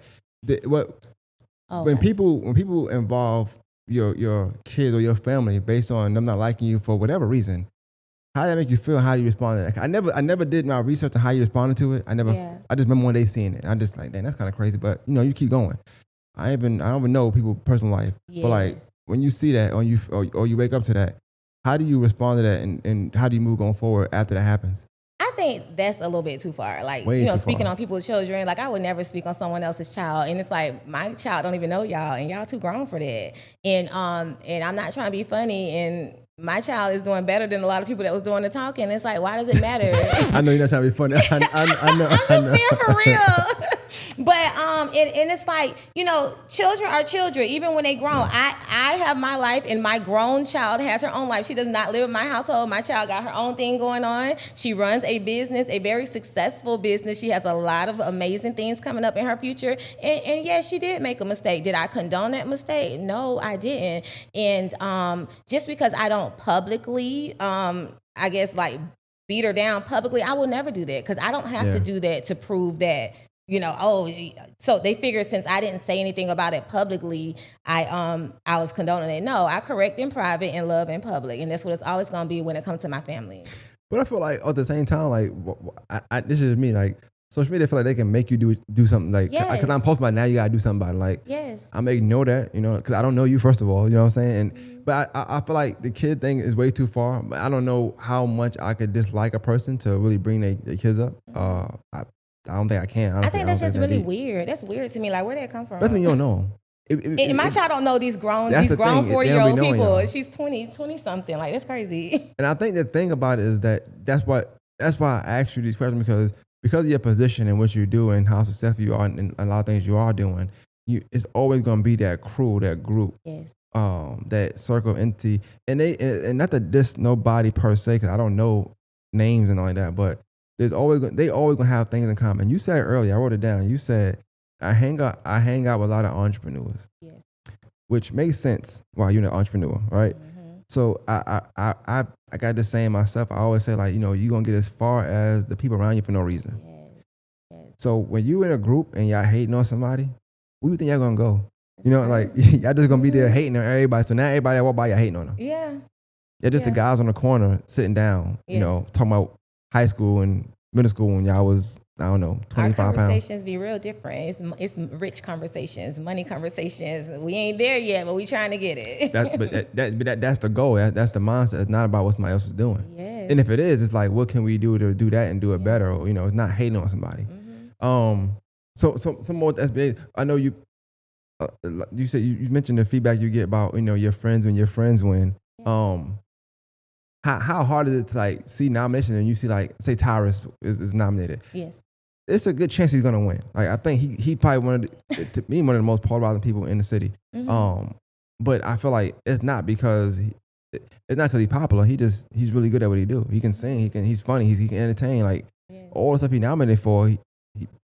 A: When people involve your kids or your family based on them not liking you for whatever reason, how did that make you feel? How do you respond to that? I never did my research on how you responded to it. I just remember one day seeing it. And I just like, dang, that's kind of crazy. But you keep going. I don't even know people's personal life. Yes. But like when you see that or you wake up to that, how do you respond to that, and how do you move going forward after that happens?
B: I think that's a little bit too far. Like, speaking on people's children, like I would never speak on someone else's child. And it's like, my child don't even know y'all, and y'all too grown for that. And I'm not trying to be funny, and my child is doing better than a lot of people that was doing the talking. It's like, why does it matter?
A: I know you're not trying to be funny. I know.
B: I'm just being for real. But and it's like, children are children, even when they grown. I have my life, and my grown child has her own life. She does not live in my household. My child got her own thing going on. She runs a business, a very successful business. She has a lot of amazing things coming up in her future. And yes, she did make a mistake. Did I condone that mistake? No, I didn't. And just because I don't publicly, I guess, like, beat her down publicly, I will never do that because I don't have to do that to prove that. So they figured since I didn't say anything about it publicly, I was condoning it. No, I correct in private and love in public, and that's what it's always going to be when it comes to my family.
A: But I feel like at the same time, like this is me, like social media feel like they can make you do something, like because I'm posting about it, now you gotta do something about it. Like I may ignore that, because I don't know you first of all, you know what I'm saying. But I feel like the kid thing is way too far. But I don't know how much I could dislike a person to really bring their kids up. I don't think I can.
B: I
A: Honestly,
B: think
A: I
B: that's
A: don't
B: just
A: think that
B: really
A: deep.
B: weird. That's weird to me. Like, where did it come from?
A: That's when you don't know 'em.
B: And my child don't know these grown
A: That's the thing, they don't be
B: 40-year-old
A: knowing
B: people.
A: y'all.
B: She's 20 something. Like, that's crazy.
A: And I think the thing about it is that's why I asked you these questions because of your position and what you do and how successful you are and a lot of things you are doing. It's always going to be that crew, that group,
B: Yes.
A: that circle of entity, and not that this nobody per se, because I don't know names and all like that, but they always gonna have things in common. You said earlier, I wrote it down. You said I hang out with a lot of entrepreneurs.
B: Yes.
A: Which makes sense. Wow, you're an entrepreneur, right?
B: Mm-hmm.
A: So I got this saying myself. I always say, like, you're gonna get as far as the people around you for no reason.
B: Yes. Yes.
A: So when you in a group and y'all hating on somebody, where you think y'all gonna go? Like y'all just gonna be there hating on everybody. So now everybody that walk by, y'all hating on them.
B: Yeah.
A: They're just the guys on the corner sitting down,
B: Yes.
A: talking about high school and middle school when y'all was, I don't know, 25
B: Our
A: pounds.
B: conversations be real different. It's rich conversations, money conversations. We ain't there yet, but we trying to get it.
A: That's the goal. That's the mindset. It's not about what somebody else is doing.
B: Yes.
A: And if it is, it's like, what can we do to do that and do it better? Or, it's not hating on somebody.
B: Mm-hmm.
A: So some more SBA. I know you. You said you mentioned the feedback you get about your friends when your friends win.
B: Yeah.
A: How hard is it to like see nomination and you see like say Tyrus is nominated?
B: Yes.
A: It's a good chance he's gonna win. Like I think he probably one of the most polarizing people in the city.
B: Mm-hmm.
A: But I feel like it's not because he's popular. He's really good at what he do. He can sing. He's funny. He can entertain. Like all the stuff he nominated for, he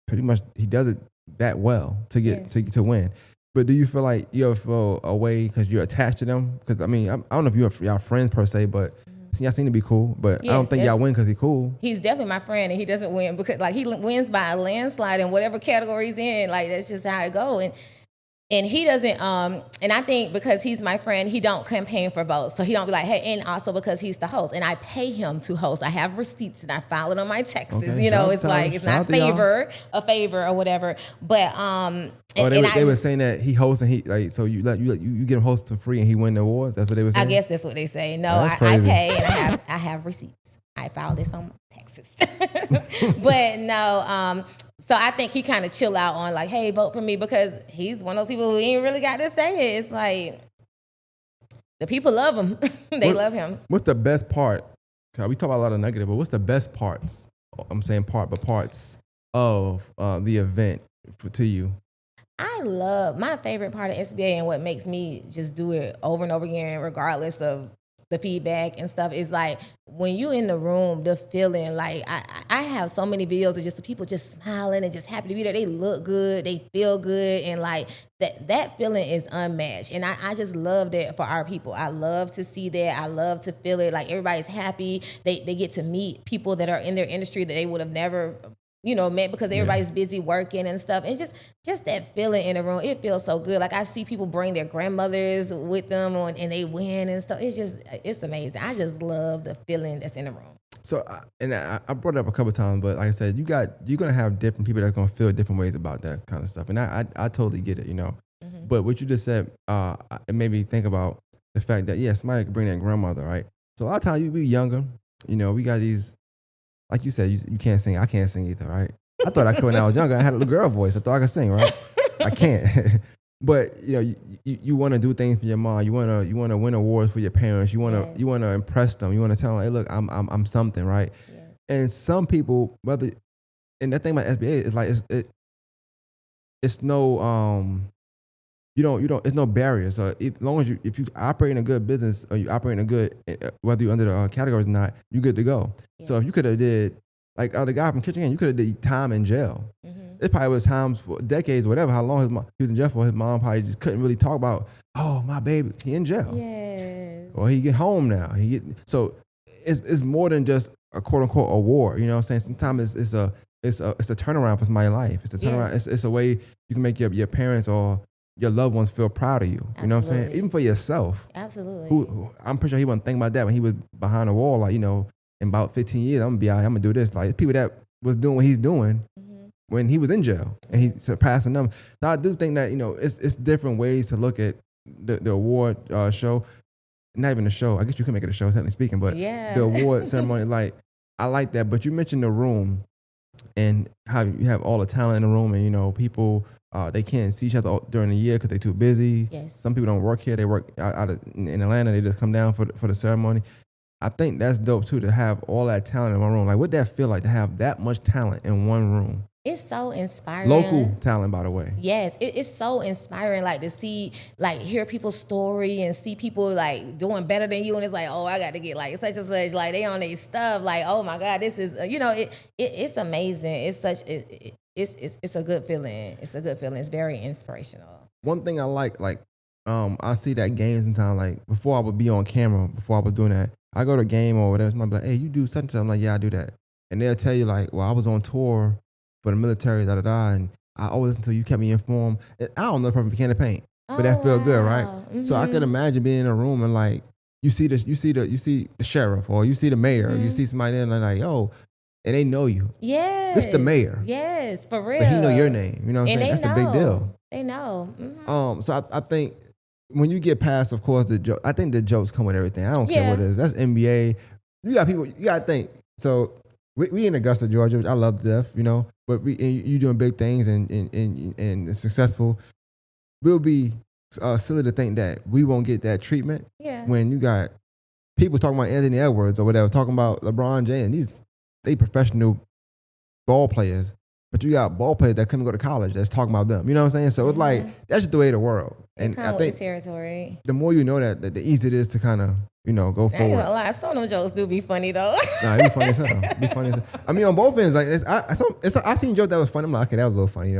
A: pretty much he does it that well to get to win. But do you feel like you ever feel a way because you're attached to them? Because I mean, I don't know if y'all friends per se, but y'all seem to be cool. But I don't think y'all win because he's cool.
B: He's definitely my friend, and he doesn't win because like he wins by a landslide in whatever category he's in. Like that's just how it go. And he doesn't. And I think because he's my friend, he don't campaign for votes, so he don't be like, hey. And also because he's the host, and I pay him to host. I have receipts, and I file it on my taxes.
A: Okay,
B: it's like it's not a favor or whatever. But
A: they were saying that he hosts and he like so you get him host for free and he win the awards. That's what they were saying.
B: I guess that's what they say. No,
A: Oh,
B: I pay and I have receipts. I filed this on my taxes. But no, so I think he kind of chill out on like, hey, vote for me because he's one of those people who ain't really got to say it. It's like the people love him. They love him.
A: What's the best part? Cause we talk about a lot of negative, but what's the best parts? I'm saying parts of the event to you.
B: I love my favorite part of SBA and what makes me just do it over and over again, regardless of the feedback and stuff, is like when you in the room, the feeling. Like I have so many videos of just the people just smiling and just happy to be there. They look good, they feel good, and like that feeling is unmatched. And I just love that for our people. I love to see that. I love to feel it. Like everybody's happy. They get to meet people that are in their industry that they would have never met because everybody's busy working and stuff. And just that feeling in the room, it feels so good. Like I see people bring their grandmothers with them and they win and stuff. It's amazing. I just love the feeling that's in the room. So,
A: I brought it up a couple of times, but like I said, you're going to have different people that's going to feel different ways about that kind of stuff. And I totally get it,
B: Mm-hmm.
A: But what you just said, it made me think about the fact that, somebody could bring their grandmother, right? So a lot of times you be younger, we got these, like you said, you can't sing. I can't sing either, right? I thought I could when I was younger. I had a little girl voice. I thought I could sing, right? I can't. But you want to do things for your mom. You want to win awards for your parents. You want to impress them. You want to tell them, hey, look, I'm something, right? Yes. And some people, and that thing about SBA is like it's no it's no barrier. So as long as if you operate in a good business or you operate in a good, whether you're under the categories or not, you're good to go. Yeah. So if you could have did, like the guy from Kitchen, you could have did time in jail. Mm-hmm. It probably was times for decades, whatever, how long he was in jail for, his mom probably just couldn't really talk about, oh, my baby, he in jail.
B: Yes.
A: Or he get home now. So it's more than just a quote unquote award. You know what I'm saying? Sometimes it's a turnaround for somebody's life. It's a turnaround. Yes. It's a way you can make your parents or your loved ones feel proud of you. Absolutely. You know what I'm saying? Even for yourself.
B: Absolutely.
A: Who I'm pretty sure he wasn't thinking about that when he was behind the wall. Like, in about 15 years, I'm gonna be out here, I'm gonna do this. Like people that was doing what he's doing when he was in jail and he's surpassing them. So I do think that, it's different ways to look at the award show. Not even the show. I guess you can make it a show, technically speaking, but the award ceremony, like I like that. But you mentioned the room. and how you have all the talent in the room, and people they can't see each other during the year because they're too busy.
B: Yes.
A: Some people don't work here; they work in Atlanta. They just come down for the ceremony. I think that's dope too, to have all that talent in one room. Like, what that feel like to have that much talent in one room?
B: It's so inspiring.
A: Local talent, by the way.
B: Yes, it's so inspiring, like to see, like hear people's story and see people like doing better than you, and it's like, oh, I got to get like such and such, like they on their stuff, like, oh my God, this is it's amazing. It's such it's a good feeling. It's a good feeling. It's very inspirational.
A: One thing I like I see that games in town. Like before I would be on camera, before I was doing that, I go to a game or whatever. Somebody be like, hey, you do such and such. I'm like, yeah, I do that. And they'll tell you like, well, I was on tour for the military, and I always listen to you, kept me informed. And I don't know if I can paint, but that feel good, right? Mm-hmm. So I could imagine being in a room and like you see the sheriff or you see the mayor, or you see somebody there and they're like, yo, and they know you.
B: Yes.
A: This the mayor.
B: Yes, for real.
A: But he know your name. You know what I'm saying? That's a big deal.
B: They know. Mm-hmm.
A: So I think when you get past, of course, the joke, I think the jokes come with everything. I don't care what it is. That's NBA. You got people, you got to think. So we in Augusta, Georgia, which I love to death, but you doing big things and successful. We'll be silly to think that we won't get that treatment when you got people talking about Anthony Edwards or whatever, talking about LeBron James. They professional ball players, but you got ball players that couldn't go to college that's talking about them. You know what I'm saying? So it's like, that's just the way of the world. And I think
B: with the territory.
A: The more you know that, the easier it is to kind of, go forward. I
B: ain't gonna lie, some of them jokes do be funny though.
A: Nah, it be funny as hell. I mean, on both ends, like I seen jokes that was funny. I'm like, okay, that was a little funny,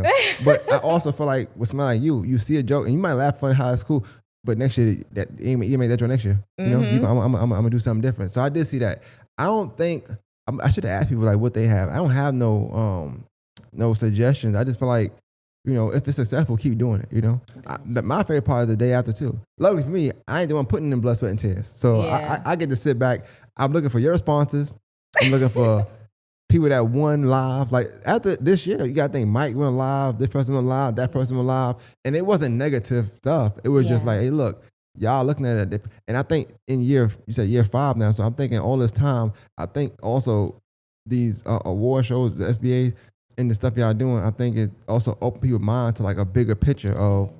A: But I also feel like with somebody like you see a joke and you might laugh funny how it's cool, but next year you make that joke next year. I'm gonna do something different. So I did see that. I don't think I should have asked people like what they have. I don't have no suggestions. I just feel like, if it's successful, keep doing it. My favorite part is the day after too. Luckily for me, I ain't the one putting in blood, sweat, and tears. So I get to sit back. I'm looking for your responses. I'm looking for people that won live. Like after this year, you gotta think Mike went live, this person went live, that person went live. And it wasn't negative stuff. It was just like, hey, look, y'all looking at it. And I think you said year 5 now. So I'm thinking all this time, I think also these award shows, the SBA, and the stuff y'all doing, I think it also open people's mind to like a bigger picture of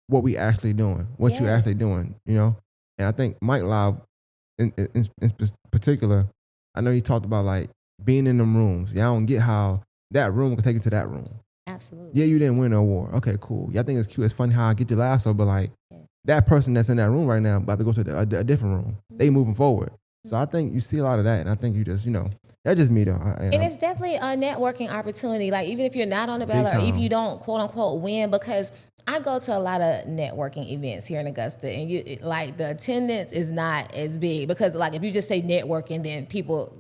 A: what we actually doing, what you actually doing, And I think Mike Live, in particular, I know he talked about like being in them rooms. Y'all don't get how that room can take you to that room.
B: Absolutely.
A: Yeah, you didn't win an award. Okay, cool. Y'all think it's cute. It's funny how I get your laugh, but like that person that's in that room right now about to go to a different room. They moving forward. So I think you see a lot of that, and I think you just, that's just me though.
B: And it's definitely a networking opportunity. Like even if you're not on the ballot or if you don't quote unquote win, because I go to a lot of networking events here in Augusta, and the attendance is not as big because like if you just say networking, then people,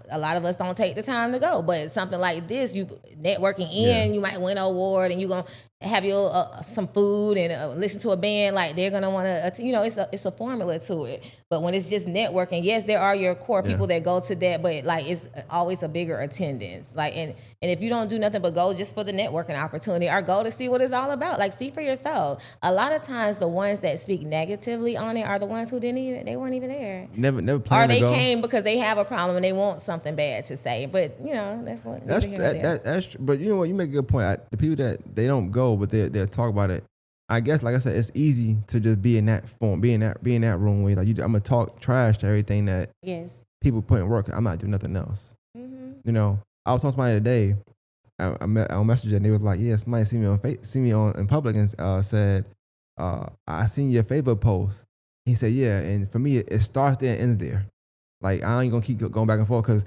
B: a lot of us don't take the time to go. But something like this, you networking you might win an award, and you're gonna have your some food and listen to a band. Like they're gonna want to, it's a formula to it. But when it's just networking, yes, there are your core people that go to that, but like it's always a bigger attendance. Like and if you don't do nothing but go just for the networking opportunity, or go to see what it's all about, like see for yourself. A lot of times the ones that speak negatively on it are the ones who they weren't even there.
A: Never planned to go.
B: Or they came because they have a problem and they want something bad to say. But that's
A: true. But you know what, you make a good point. The people that they don't go, but they'll talk about it. I guess, like I said, it's easy to just be in that form, be in that room where like I'm gonna talk trash to everything that people put in work. I'm not doing nothing else. Mm-hmm. I was talking to somebody today. I met on Messenger, and they was like, "Yeah, somebody see me in public and said, I seen your Facebook post." He said, "Yeah," and for me, it starts there and ends there. Like I ain't gonna keep going back and forth because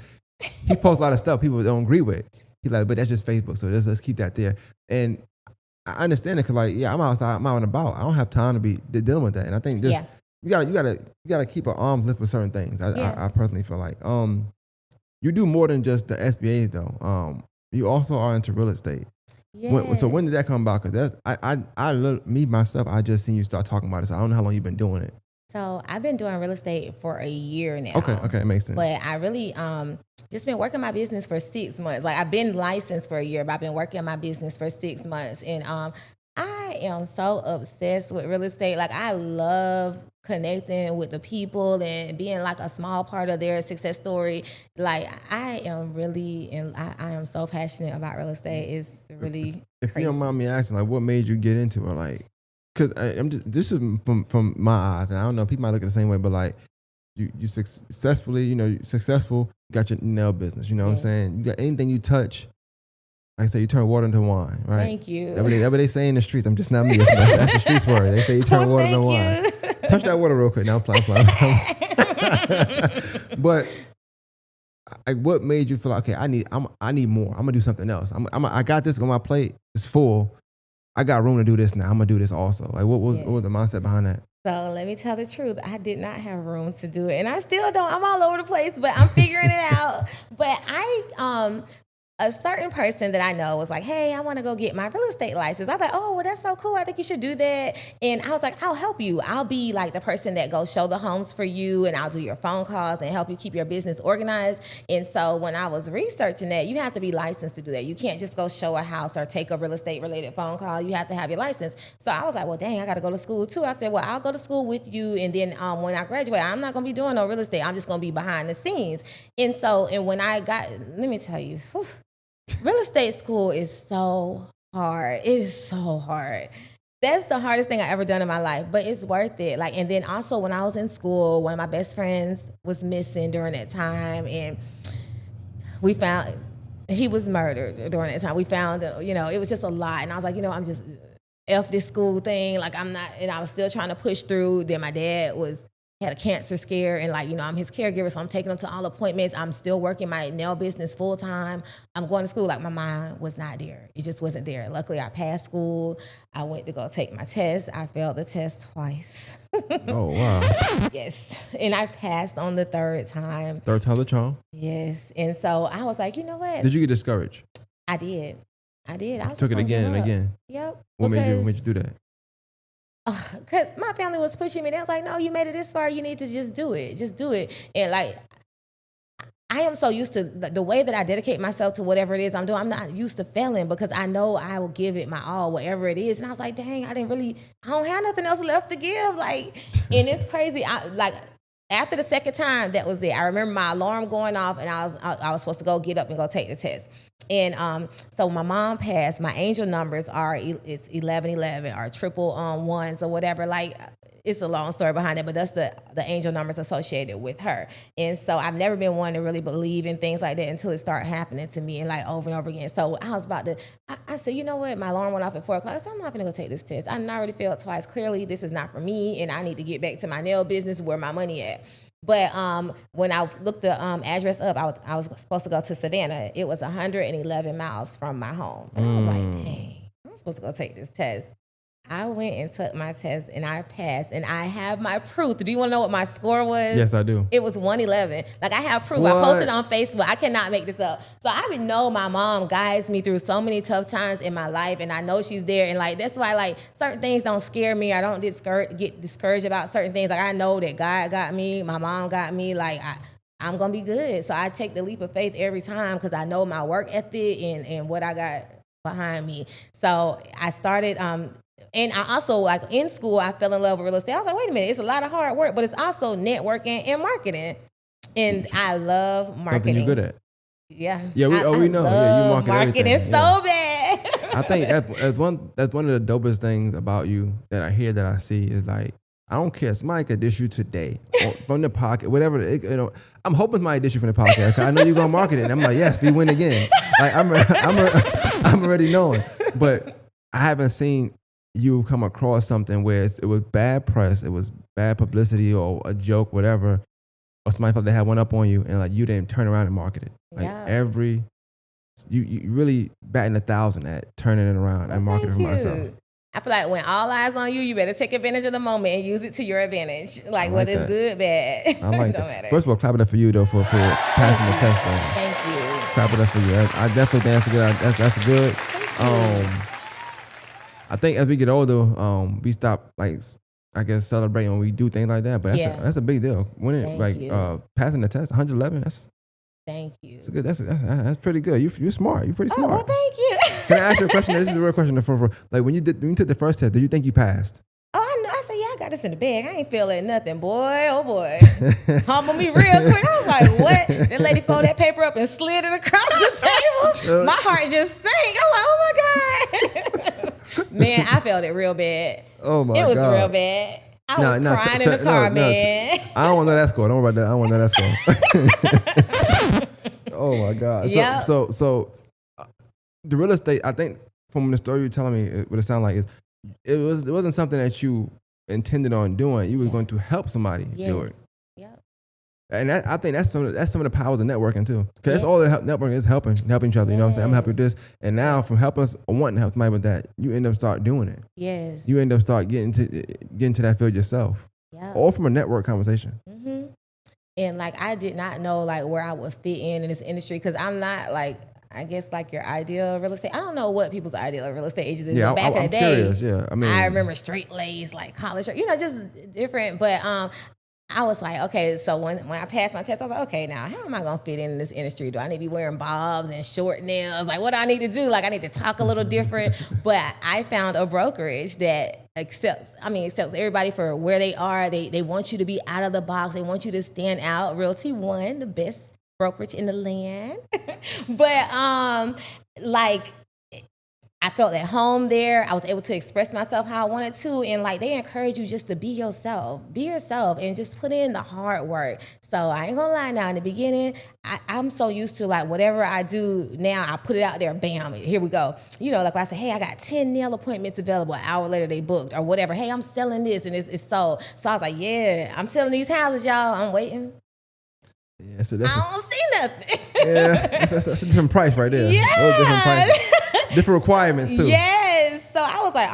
A: he posts a lot of stuff people don't agree with. He's like, "But that's just Facebook, so let's keep that there." And I understand it because, like, I'm outside, I'm out and about. I don't have time to be dealing with that. And I think just you gotta keep an arm's length with certain things. I personally feel like you do more than just the SBAs though. You also are into real estate. Yeah. So when did that come about? Because me myself, I just seen you start talking about it. So I don't know how long you've been doing it.
B: So I've been doing real estate for a year now.
A: Okay, it makes sense.
B: But I really just been working my business for 6 months. Like I've been licensed for a year, but I've been working my business for 6 months. And I am so obsessed with real estate. Like I love connecting with the people and being like a small part of their success story. Like I am really, and I am so passionate about real estate. It's really
A: If
B: crazy.
A: you don't mind me asking, like, what made you get into it? Like, because I'm just, this is from my eyes, and I don't know, people might look at it the same way, but like, you successfully, you successful, you got your nail business, you know what I'm saying? You got anything you touch, like I say, you turn water into wine, right?
B: Thank you.
A: That's what they say in the streets. I'm just not me. That's the streets word. They say you turn water into wine. Touch that water real quick. Now I'm playing. But like, what made you feel like, okay, I need more. I'm gonna do something else. I got this on my plate. It's full. I got room to do this now. I'm gonna do this also. Like, what was the mindset behind that?
B: So let me tell the truth. I did not have room to do it, and I still don't. I'm all over the place, but I'm figuring it out. But a certain person that I know was like, hey, I want to go get my real estate license. I was like, oh, well, that's so cool. I think you should do that. And I was like, I'll help you. I'll be like the person that goes show the homes for you, and I'll do your phone calls and help you keep your business organized. And so when I was researching that, you have to be licensed to do that. You can't just go show a house or take a real estate related phone call. You have to have your license. So I was like, well, dang, I got to go to school too. I said, well, I'll go to school with you. And then when I graduate, I'm not going to be doing no real estate. I'm just going to be behind the scenes. And when I got, let me tell you, real estate school is so hard. It is so hard. That's the hardest thing I ever done in my life, but it's worth it. Like, and then also when I was in school, one of my best friends was missing during that time, and we found he was murdered during that time. We found, it was just a lot, and I was like, I'm just F this school thing. Like, I'm not, and I was still trying to push through. Then my dad had a cancer scare, and I'm his caregiver, so I'm taking him to all appointments. I'm still working my nail business full time. I'm going to school. Like, my mind was not there. It just wasn't there. Luckily, I passed school. I went to go take my test. I failed the test twice.
A: Oh, wow.
B: Yes. And I passed on the third time.
A: Third time the charm?
B: Yes. And so I was like, you know what?
A: Did you get discouraged?
B: I did. I was
A: took it again and again?
B: Yep.
A: What made you do that?
B: Because my family was pushing me. They was like, no, you made it this far. You need to just do it. Just do it. And like, I am so used to the way that I dedicate myself to whatever it is I'm doing. I'm not used to failing because I know I will give it my all, whatever it is. And I was like, dang, I don't have nothing else left to give. Like, and it's crazy. After the second time, that was it. I remember my alarm going off, and I was supposed to go get up and go take the test. And so my mom passed. My angel numbers it's 1111 or triple ones or whatever. Like, it's a long story behind it, but that's the angel numbers associated with her. And so I've never been one to really believe in things like that until it started happening to me, and like over and over again. So I was about to, I said, you know what? My alarm went off at 4 o'clock. I said, I'm not going to go take this test. I already failed twice. Clearly, this is not for me, and I need to get back to my nail business where my money at. But when I looked the address up, I was supposed to go to Savannah. It was 111 miles from my home. And I was like, dang, I'm supposed to go take this test. I went and took my test, and I passed, and I have my proof. Do you want to know what my score was?
A: Yes, I do.
B: It was 111. Like, I have proof.
A: What?
B: I posted on Facebook. I cannot make this up. So I know my mom guides me through so many tough times in my life, and I know she's there. And like, that's why like certain things don't scare me. I don't get discouraged about certain things. Like, I know that God got me, my mom got me. Like, I'm gonna be good. So I take the leap of faith every time because I know my work ethic and what I got behind me. So I started. And I also, like, in school, I fell in love with real estate. I was like, wait a minute, it's a lot of hard work, but it's also networking and marketing. And I love marketing.
A: Something you're good at.
B: Yeah.
A: Yeah, we know. Yeah, you market
B: marketing
A: everything.
B: so bad.
A: I think that's one of the dopest things about you that I hear, that I see, is like, I don't care. Somebody could dish you today or from the pocket, whatever. I'm hoping somebody dish you from the podcast because I know you're gonna market it. And I'm like, yes, we win again. Like, I'm already knowing, but I haven't seen you come across something where it was bad press, it was bad publicity, or a joke, whatever, or somebody felt they had one up on you, and like, you didn't turn around and market it. Like, you really batting 1,000 at turning it around and marketing for myself.
B: I feel like when all eyes on you, you better take advantage of the moment and use it to your advantage. Like, whether it's good, bad,
A: I like
B: don't
A: that.
B: matter.
A: First of all, clap it up for you though for passing the test. Though.
B: Thank you.
A: Clap it up for you. I definitely think that's good. I think as we get older, we stop, like, I guess, celebrating when we do things like that. But that's a big deal. When passing the test, 111.
B: Thank you.
A: That's good. That's pretty good. You're smart. You're pretty smart.
B: Oh, well, thank you.
A: Can I ask you a question? This is a real question. Like, when you took the first test, did you think you passed?
B: Oh, I know. I said, yeah, I got got this in the bag. I ain't feeling nothing, boy. Oh boy. Humble me real quick. I was like, what? That lady folded that paper up and slid it across the table. My heart just sank. I'm like, oh my God. Man, I felt it real bad.
A: Oh my God.
B: It was real bad. I was crying in the car, man.
A: I don't want to know that score. Don't worry about that. I don't want to know that score. Oh my God. So the real estate, I think from the story you're telling me, what it sounded like is it wasn't something that you intended on doing. You was going to help somebody do it.
B: Yep.
A: And I think that's some of the powers of networking too. Because that's all the networking is helping each other. You know what I'm saying? I'm helping with this. And now from helping us or wanting to help somebody with that, you end up start doing it.
B: Yes.
A: You end up start getting to that field yourself. Yeah. All from a network conversation.
B: Mm-hmm. And like I did not know like where I would fit in this industry because I'm not like I guess like your ideal real estate. I don't know what people's ideal real estate agents is.
A: Yeah,
B: back in the day,
A: curious. Yeah,
B: I remember straight laced like college, just different. But I was like, okay, so when I passed my test, I was like, okay, now how am I gonna fit in this industry? Do I need to be wearing bobs and short nails? Like, what do I need to do? Like, I need to talk a little different. But I found a brokerage that accepts everybody for where they are. They want you to be out of the box. They want you to stand out. Realty One, the best brokerage in the land. But like I felt at home there. I was able to express myself how I wanted to. And like they encourage you just to be yourself and just put in the hard work. So I ain't gonna lie now, in the beginning, I'm so used to like whatever I do now, I put it out there, bam, here we go. Like when I say, hey, I got 10 nail appointments available, an hour later they booked or whatever. Hey, I'm selling this and it's sold. So I was like, yeah, I'm selling these houses, y'all. I'm waiting.
A: Yeah, so I
B: don't see nothing.
A: Yeah, that's a different price right there.
B: Yeah.
A: Different price. Different requirements too.
B: Yes. So I was like,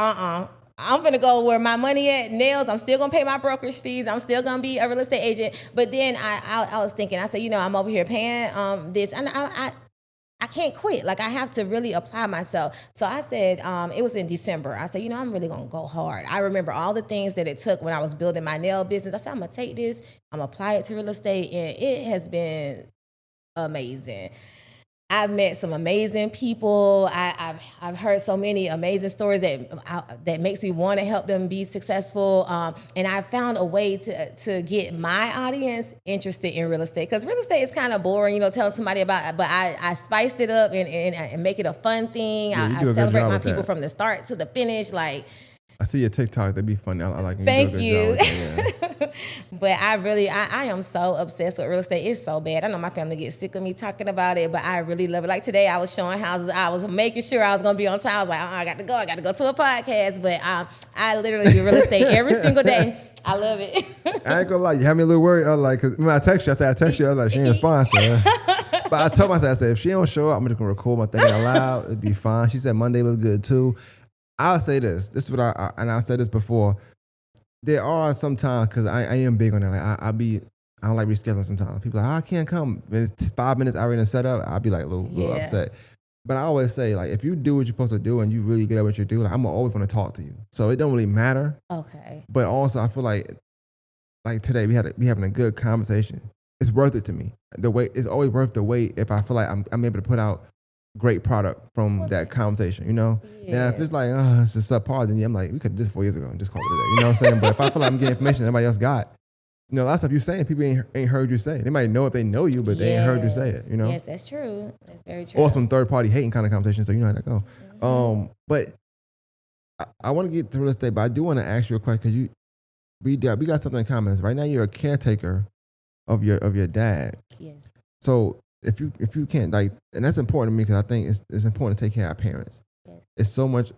B: I'm gonna go where my money at, nails. I'm still gonna pay my brokerage fees. I'm still gonna be a real estate agent. But then I was thinking, I said, I'm over here paying this, and I can't quit. Like I have to really apply myself. So I said, it was in December. I said, I'm really gonna go hard. I remember all the things that it took when I was building my nail business. I said, I'm gonna take this, I'm gonna apply it to real estate, and it has been amazing. I've met some amazing people. I've heard so many amazing stories that makes me want to help them be successful. And I found a way to get my audience interested in real estate because real estate is kind of boring, telling somebody about it. But I spiced it up and make it a fun thing.
A: Yeah,
B: I celebrate my people from the start to the finish. Like
A: I see your TikTok. That'd be funny. I like it.
B: Thank you. But I am so obsessed with real estate. It's so bad. I know my family gets sick of me talking about it, but I really love it. Like today, I was showing houses. I was making sure I was going to be on time. I was like, I got to go to a podcast. But I literally do real estate every single day. I love it.
A: I ain't gonna lie. You had me a little worried. I was like, cause when I text you, I was like, she ain't respond, so. But I told myself, I said, if she don't show up, I'm just gonna record my thing out loud. It'd be fine. She said Monday was good too. I'll say this. This is what I said this before. There are some times, because I am big on that. Like I don't like rescheduling sometimes. People are like, I can't come. It's 5 minutes I already set up. I'll be like a little upset. But I always say, like, if you do what you're supposed to do and you really good at what you do, like, I'm always going to talk to you. So it don't really matter.
B: Okay.
A: But also, I feel like today we having a good conversation. It's worth it to me. The wait, it's always worth the wait if I feel like I'm able to put out great product from that conversation, Now, if it's like, it's a subpar, then I'm like, we could have did this 4 years ago and just call it a day. You know what I'm saying? But if I feel like I'm getting information that everybody else got, a lot of stuff you're saying, people ain't heard you say. They might know if they know you, but they ain't heard you say it,
B: Yes, that's true. That's very true.
A: Or some third-party hating kind of conversation, so you know how that go. Mm-hmm. But I want to get to real estate, but I do want to ask you a question, because we got something in common. Right now, you're a caretaker of your dad.
B: Yes.
A: So if you can't, like, and that's important to me because I think it's important to take care of our parents. Yes. It's so much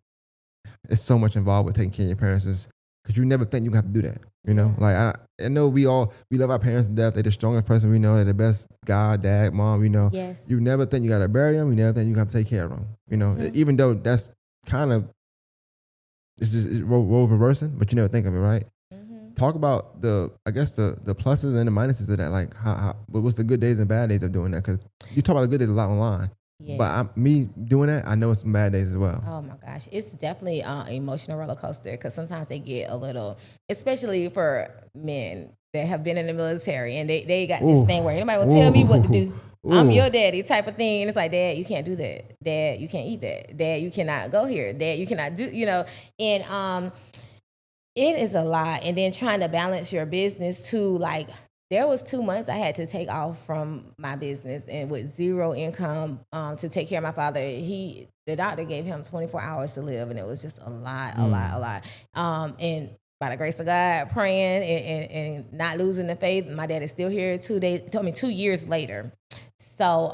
A: involved with taking care of your parents because you never think you have to do that. Like I know we love our parents to death. They're the strongest person we know. They're the best God, dad, mom.
B: Yes.
A: You never think you got to bury them. You never think you got to take care of them. Mm-hmm. Even though that's kind of it's role reversing, but you never think of it, right? Mm-hmm. Talk about the pluses and the minuses of that. Like what's the good days and bad days of doing that? Because you talk about the good days a lot online. Yes. But me doing that, I know it's some bad days as well.
B: Oh my gosh, it's definitely an emotional roller coaster because sometimes they get a little, especially for men that have been in the military and they got this thing where anybody will tell me what to do. I'm your daddy type of thing, and it's like, Dad, you can't do that. Dad, you can't eat that. Dad, you cannot go here. Dad, you cannot do, and It is a lot. And then trying to balance your business too. Like, there was 2 months I had to take off from my business and with zero income to take care of my father. The doctor gave him 24 hours to live, and it was just a lot. And by the grace of God, praying and not losing the faith, my dad is still here 2 years later. So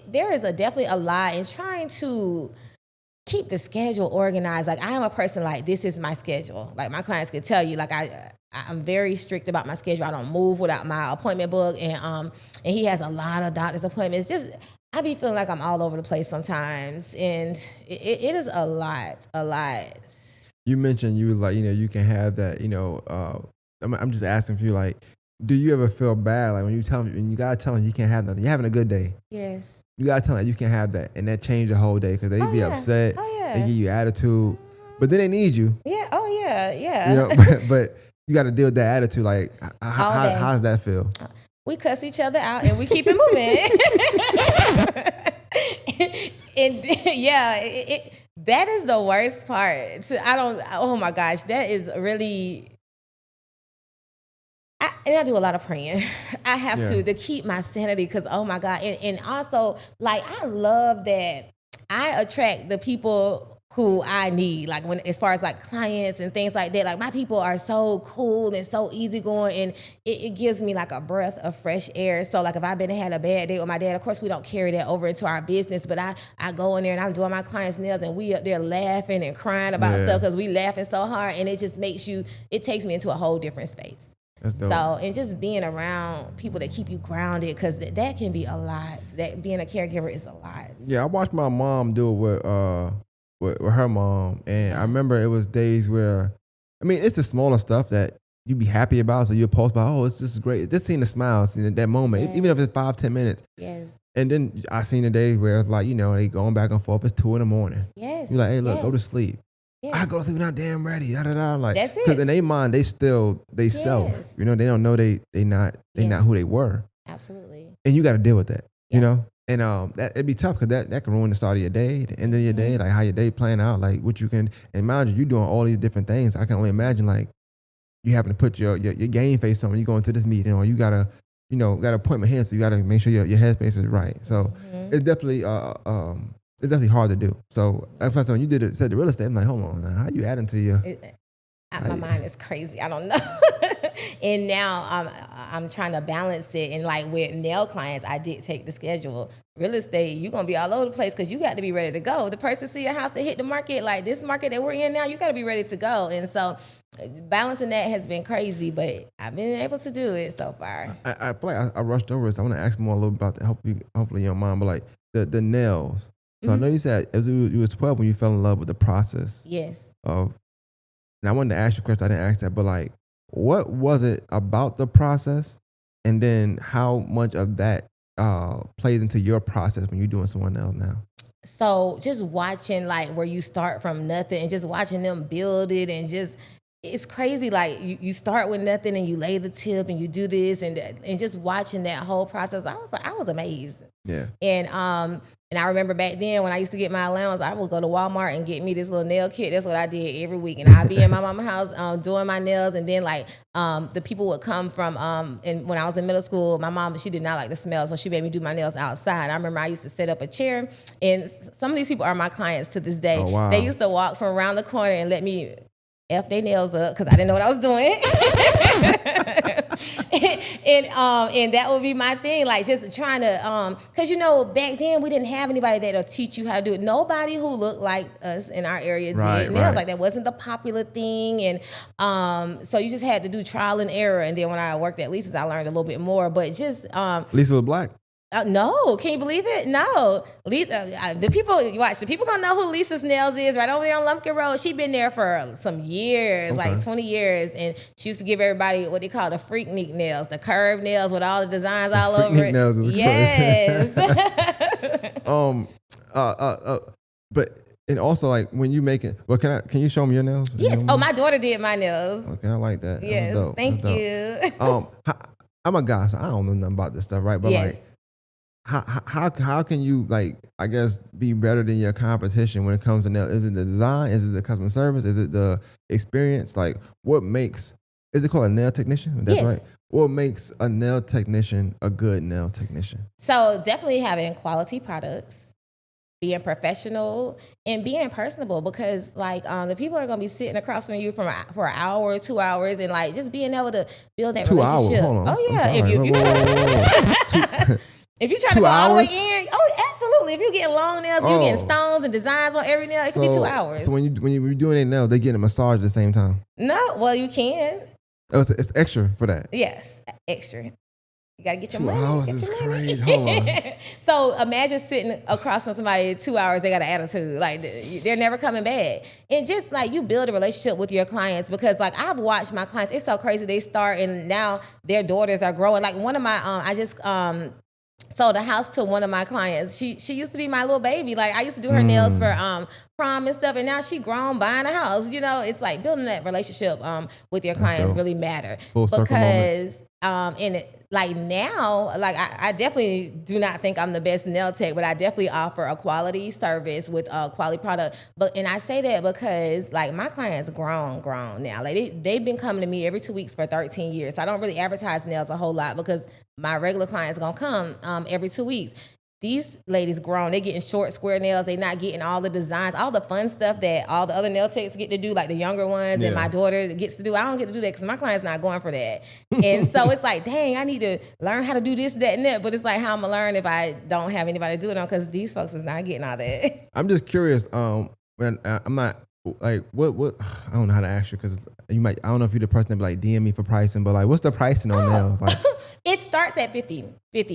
B: there is definitely a lot in trying to keep the schedule organized. Like, I am a person, like, this is my schedule. Like, my clients could tell you, like, I'm very strict about my schedule. I don't move without my appointment book. And he has a lot of doctor's appointments. Just, I be feeling like I'm all over the place sometimes. And it is a lot.
A: You mentioned you like, you can have that, I'm just asking for you, like, do you ever feel bad? Like when you gotta tell them you can't have nothing, you're having a good day.
B: Yes.
A: You gotta tell them you can't have that. And that changed the whole day because they be upset.
B: Oh, yeah.
A: They give you attitude, but then they need you.
B: Yeah. Oh, yeah.
A: But you got to deal with that attitude. Like, how does that feel?
B: We cuss each other out and we keep it moving. And that is the worst part. Oh my gosh, that is really, I do a lot of praying. I have to keep my sanity because, oh my God. And also, like, I love that I attract the people who I need, like as far as like clients and things like that. Like, my people are so cool and so easygoing, and it gives me like a breath of fresh air. So like, if I've had a bad day with my dad, of course we don't carry that over into our business, but I go in there and I'm doing my clients' nails, and we up there laughing and crying about stuff because we laughing so hard, and it just it takes me into a whole different space.
A: That's dope.
B: So, and just being around people that keep you grounded, because that can be a lot. That being a caregiver is a lot.
A: Yeah, I watched my mom do it with her mom, and I remember it was days where, I mean, it's the smaller stuff that you be happy about, so you'll post about, oh, it's just great. Just seeing the smiles in that moment, even if it's 5-10 minutes.
B: Yes.
A: And then I seen the days where it's like, they going back and forth. It's 2 a.m.
B: Yes.
A: You're like, hey, look, go to sleep. Yes. I go to sleep, not damn ready. Like,
B: that's it.
A: Because in their mind, they still self. They don't know they not who they were.
B: Absolutely.
A: And you got to deal with that. And that it'd be tough because that can ruin the start of your day, the end of your day, like how your day playing out, like what you can. And mind you doing all these different things. I can only imagine like you having to put your game face on when you go into this meeting, or you gotta got appointment here, so you gotta make sure your headspace is right. So it's definitely hard to do. So that's when you said the real estate, I'm like, hold on, how you adding to your?
B: My mind is crazy. I don't know. And now I'm trying to balance it. And like with nail clients, I did take the schedule. Real estate, you're going to be all over the place because you got to be ready to go. The person see a house that hit the market, like this market that we're in now, you got to be ready to go. And so balancing that has been crazy, but I've been able to do it so far.
A: I feel like I rushed over this. I want to ask more a little about that. Hopefully you don't mind, but like the nails. So I know you said you was 12 when you fell in love with the process.
B: Yes.
A: And I wanted to ask you a question. I didn't ask that, but like, what was it about the process? And then how much of that plays into your process when you're doing someone else now?
B: So just watching like where you start from nothing and just watching them build it, and just, it's crazy. Like you start with nothing and you lay the tip and you do this and just watching that whole process. I was amazed.
A: Yeah.
B: And I remember back then when I used to get my allowance, I would go to Walmart and get me this little nail kit. That's what I did every week. And I'd be in my mama's house doing my nails. And then like the people would come from, and when I was in middle school, my mom, she did not like the smell. So she made me do my nails outside. I remember I used to set up a chair, and some of these people are my clients to this day.
A: Oh, wow.
B: They used to walk from around the corner and let me F their nails up because I didn't know what I was doing. and that would be my thing, like just trying to, because back then we didn't have anybody that'll teach you how to do it. Nobody who looked like us in our area did nails.
A: Right.
B: Like that wasn't the popular thing, and so you just had to do trial and error. And then when I worked at Lisa's, I learned a little bit more. But just
A: Lisa was black.
B: No, can you believe it? No, the people gonna know who Lisa's Nails is right over there on Lumpkin Road. She been there for some years, like 20 years, and she used to give everybody what they call the freaknik nails, the curved nails with all the designs all over it.
A: Nails is
B: yes.
A: But and also like when you make it, well, can you show me your nails?
B: Yes. Oh, my daughter did my nails.
A: Okay, I like that.
B: Yes. Thank you.
A: I'm a guy, so I don't know nothing about this stuff, right? But
B: yes.
A: like, how can you, like, I guess, be better than your competition when it comes to nail? Is it the design? Is it the customer service? Is it the experience? Like, what makes, is it called a nail technician? That's
B: Yes.
A: right. What makes a nail technician a good nail technician?
B: So definitely having quality products, being professional, and being personable, because like the people are gonna be sitting across from you for an hour or 2 hours, and like just being able to build that
A: 2 hours.
B: relationship.
A: Hold on.
B: Oh yeah,
A: I'm sorry.
B: if you
A: Whoa.
B: if you try to
A: 2
B: go all the way
A: hours?
B: in, oh absolutely. If you getting long nails, you getting stones and designs on every nail, it could be 2 hours.
A: So when you're doing it nail, they getting a massage at the same time.
B: No, well you can.
A: Oh, it's extra for that.
B: Yes, extra. You gotta get your
A: 2
B: money.
A: hours
B: Get
A: is
B: your money.
A: crazy. Hold on.
B: So imagine sitting across from somebody 2 hours, they got an attitude. Like they're never coming back. And just like you build a relationship with your clients, because like I've watched my clients, it's so crazy. They start and now their daughters are growing. Like one of my, I just sold a house to one of my clients. She used to be my little baby. Like I used to do her nails for prom and stuff, and now she grown buying a house. You know, it's like building that relationship with your clients really matter.
A: Full circle
B: because and like now, like I definitely do not think I'm the best nail tech, but I definitely offer a quality service with a quality product. And I say that because like my clients grown now. Like they've been coming to me every 2 weeks for 13 years. So I don't really advertise nails a whole lot because my regular clients gonna come every 2 weeks. These ladies grown, they getting short square nails. They not getting all the designs, all the fun stuff that all the other nail techs get to do, like the younger ones and my daughter gets to do. I don't get to do that because my client's not going for that. And so it's like, dang, I need to learn how to do this, that, and that. But it's like, how I'm gonna learn if I don't have anybody to do it on? Because these folks is not getting all that.
A: I'm just curious. When I'm not like what I don't know how to ask you, because you might, I don't know if you're the person that be like DM me for pricing, but like what's the pricing on nails? Like
B: it starts at 50.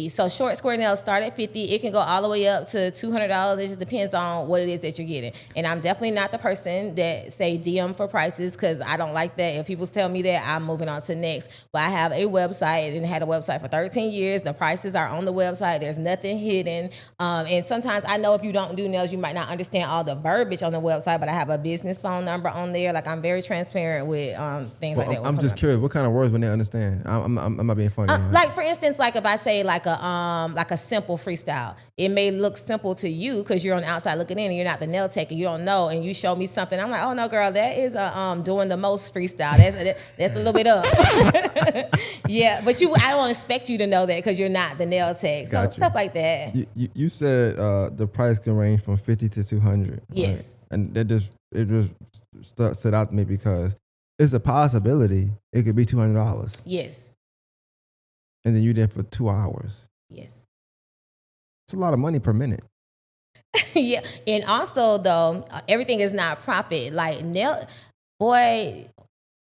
B: So short square nails start at 50. It can go all the way up to $200. It just depends on what it is that you're getting. And I'm definitely not the person that say DM for prices, because I don't like that. If people tell me that, I'm moving on to next. But I have a website and had a website for 13 years. The prices are on the website. There's nothing hidden. And sometimes I know if you don't do nails, you might not understand all the verbiage on the website, but I have a business phone number on there. Like I'm very transparent with things like that.
A: I'm just curious, what kind of words would they understand? I'm not being funny.
B: Like for instance, like if I say like a simple freestyle, it may look simple to you because you're on the outside looking in and you're not the nail tech and you don't know, and you show me something, I'm like, oh no, girl, that is doing the most freestyle. That's a little bit up. Yeah, but I don't expect you to know that because you're not the nail tech. So stuff like that.
A: You said the price can range from 50 to 200.
B: Yes,
A: right? And it just stood out to me because it's a possibility it could be $200.
B: Yes.
A: And then you did for 2 hours.
B: Yes.
A: It's a lot of money per minute.
B: Yeah. And also though, everything is not profit. Like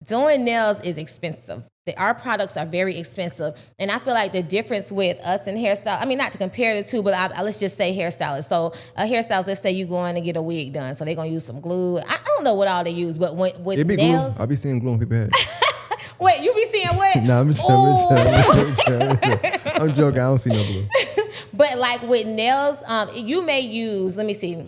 B: doing nails is expensive. Our products are very expensive. And I feel like the difference with us and hairstyle, I mean, not to compare the two, but let's just say hairstylists. So a hairstylist, let's say you going to get a wig done. So they're going to use some glue. I don't know what all they use, but with nails.
A: Glue. I'll be seeing glue on people's heads.
B: Wait, you be seeing what?
A: No, I'm joking. I don't see no glue.
B: But like with nails, you may use, let me see, on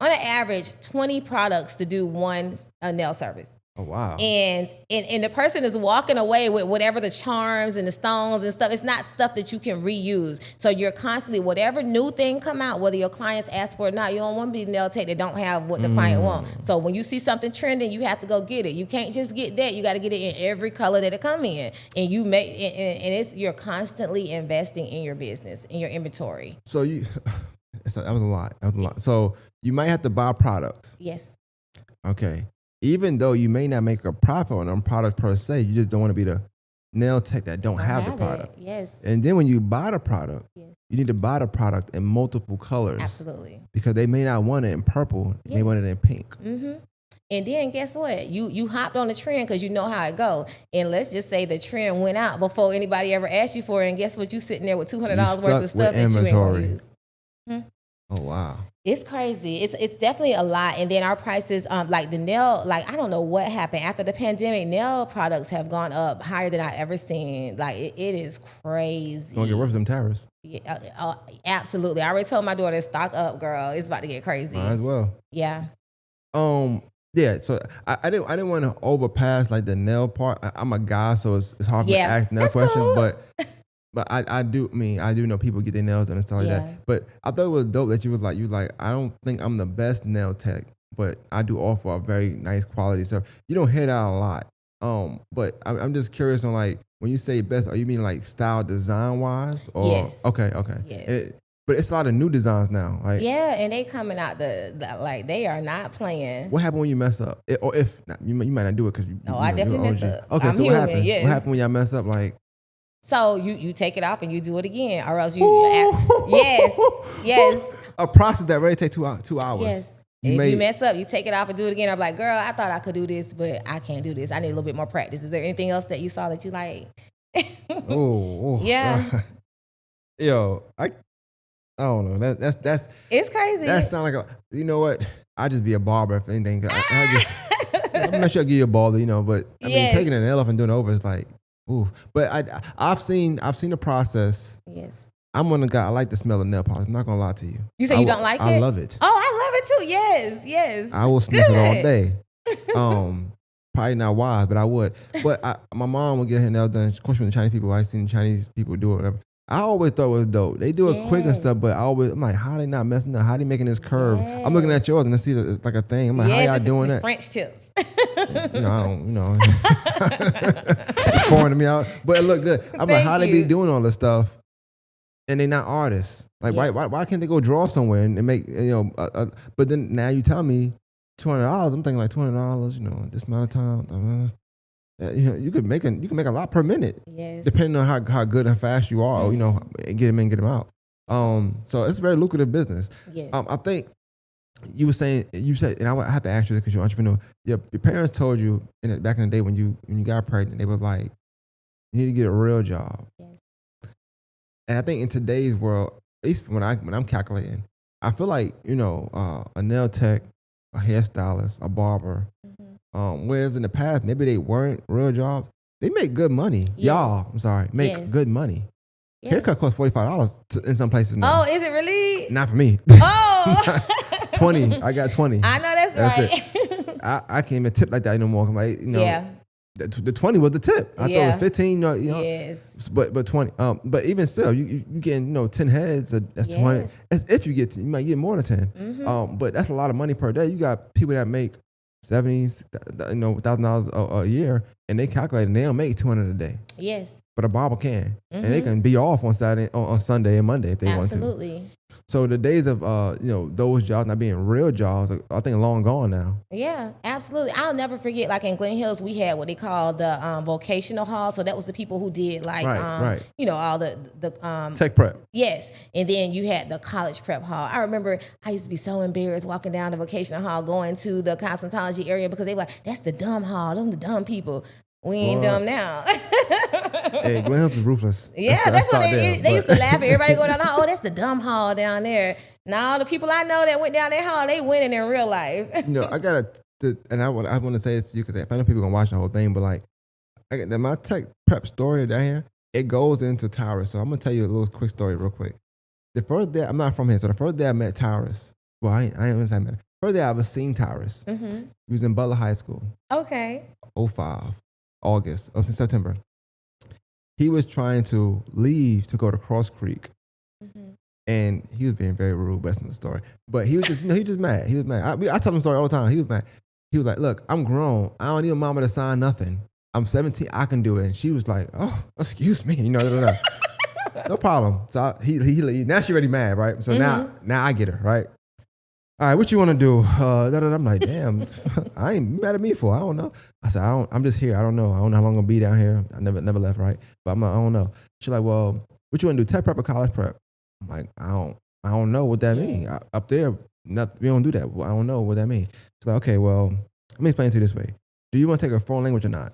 B: an average, 20 products to do one nail service.
A: Oh, wow.
B: And the person is walking away with whatever the charms and the stones and stuff. It's not stuff that you can reuse. So you're constantly, whatever new thing come out, whether your clients ask for it or not, you don't want to be a nail tech that don't have what the client wants. So when you see something trending, you have to go get it. You can't just get that. You got to get it in every color that it come in. And you're constantly investing in your business, in your inventory.
A: So that was a lot. So you might have to buy products.
B: Yes.
A: Okay. Even though you may not make a profit on them products per se, you just don't want to be the nail tech that don't have the product.
B: Yes.
A: And then when you buy the product, you need to buy the product in multiple colors.
B: Absolutely.
A: Because they may not want it in purple. Yes. They want it in pink.
B: Mm-hmm. And then guess what? You hopped on the trend because you know how it go. And let's just say the trend went out before anybody ever asked you for it. And guess what? You sitting there with $200 worth of stuff that you ain't gonna use.
A: Oh, wow.
B: It's crazy. It's definitely a lot. And then our prices, like the nail, like I don't know what happened after the pandemic, nail products have gone up higher than I ever seen. Like it is crazy.
A: Gonna get worse than tariffs.
B: Yeah, absolutely. I already told my daughter, stock up, girl. It's about to get crazy.
A: Might as well.
B: Yeah.
A: Yeah, so I didn't want to overpass like the nail part. I'm a guy, so it's hard for me to ask nail questions.
B: Cool.
A: But But I do know people get their nails done and stuff like
B: Yeah.
A: that. But I thought it was dope that you was like, I don't think I'm the best nail tech, but I do offer a very nice quality stuff. You don't hear that a lot. But I'm just curious on like when you say best, are you mean like style design wise? Or
B: Yes.
A: Okay.
B: Yes.
A: But it's a lot of new designs now. Like
B: Yeah, and they coming out the like they are not playing.
A: what happened when you mess up? Or if not, you might not do it because you.
B: No,
A: you
B: I
A: know,
B: definitely
A: you're
B: messed
A: OG.
B: up.
A: Okay,
B: I'm
A: so
B: human,
A: what happened?
B: yes.
A: What happened when y'all mess up? Like
B: So you take it off and you do it again, or else yes.
A: A process that really take 2 hours.
B: Yes. If you mess up, you take it off and do it again. I'm like, girl, I thought I could do this, but I can't do this. I need a little bit more practice. Is there anything else that you saw that you like? Yeah.
A: Yo, I don't know. That's
B: It's crazy.
A: that sound like you know what? I just be a barber if anything. I'm not sure I give you a baller, but I mean taking an nail off and doing it over is like, ooh. But I've seen the process.
B: Yes.
A: I'm one of the guy. I like the smell of nail polish. I'm not gonna lie to you.
B: You say you don't like it?
A: I love it.
B: Oh, I love it too. Yes.
A: I will sniff it all day. Probably not wise, but I would. But my mom would get her nails done. Of course, when the Chinese people, I seen Chinese people do it. Whatever. I always thought it was dope. They do it quick and stuff, but I'm like, how they not messing up? How they making this curve?
B: Yes.
A: I'm looking at yours and I see it's like a thing. I'm like, how y'all doing that?
B: French tips.
A: I don't. It's foreign to me out, but it look good. I'm like, how they be doing all this stuff, and they not artists? Like, why can't they go draw somewhere and make But then now you tell me $200. I'm thinking like $200. This amount of time. You could make a lot per minute.
B: Yes.
A: Depending on how good and fast you are, get them in, get them out. So it's a very lucrative business.
B: Yes.
A: I think you said, and I have to ask you this because you're an entrepreneur. Your parents told you back in the day when you got pregnant, they was like, you need to get a real job.
B: Yes.
A: And I think in today's world, at least when I'm calculating, I feel like a nail tech, a hairstylist, a barber. Whereas in the past, maybe they weren't real jobs. They make good money.
B: Yes.
A: Y'all, I'm sorry, make good money. Yes. Haircut costs $45 in some places now.
B: Oh, is it really?
A: Not for me.
B: Oh.
A: 20. I got 20.
B: I know that's right.
A: It. I can't even tip like that anymore. I'm like, the 20 was the tip. I thought it was 15.
B: Yes.
A: But 20. But even still, you getting 10 heads. That's 20. If you might get more than 10.
B: Mm-hmm.
A: But that's a lot of money per day. You got people that make $1,000 a year, and they calculate and they don't make 200 a day.
B: Yes.
A: But a barber can, and they can be off on Saturday, on Sunday and Monday if they want to.
B: Absolutely.
A: So the days of those jobs not being real jobs, I think, are long gone now.
B: Yeah, absolutely. I'll never forget. Like in Glen Hills, we had what they call the vocational hall. So that was the people who did like all the
A: tech prep.
B: Yes, and then you had the college prep hall. I remember I used to be so embarrassed walking down the vocational hall, going to the cosmetology area because they were like, "That's the dumb hall. Them the dumb people." We ain't dumb now.
A: Hey, Glen Hills is ruthless.
B: Yeah, that's what they used to laugh at. Everybody go down, oh, that's the dumb hall down there. Now the people I know that went down that hall, they winning in real life.
A: And I want to say this to you because I know people gonna watch the whole thing, but like, my tech prep story down here, it goes into Tyrus. So I'm gonna tell you a little quick story real quick. The first day, I'm not from here, so the first day I met Tyrus, well, I ain't met him. First day I ever seen Tyrus, he was in Butler High School.
B: Okay.
A: 05. August, September. He was trying to leave to go to Cross Creek, and he was being very rude. But that's not the story. But he was just, he just mad. He was mad. I tell him the story all the time. He was mad. He was like, "Look, I'm grown. I don't need a mama to sign nothing. I'm 17. I can do it." And she was like, "Oh, excuse me. No problem." So he leaves. Now she already mad, right? So now I get her, right? All right, what you want to do? I'm like, damn, I ain't mad at me for. I don't know. I said, I'm just here. I don't know. I don't know how long I'm gonna be down here. I never left, right? But I don't know. She's like, well, what you want to do? Tech prep or college prep? I'm like, I don't know what that means. Up there, we don't do that. Well, I don't know what that means. She's like, okay, well, let me explain it to you this way. Do you want to take a foreign language or not?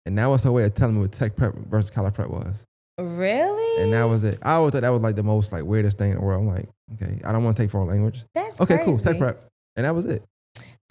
A: And that was her way of telling me what tech prep versus college prep was.
B: Really?
A: And that was it. I always thought that was like the most like weirdest thing in the world. I'm like, okay, I don't want to take foreign language.
B: That's
A: okay,
B: crazy.
A: cool, tech prep. And that was it.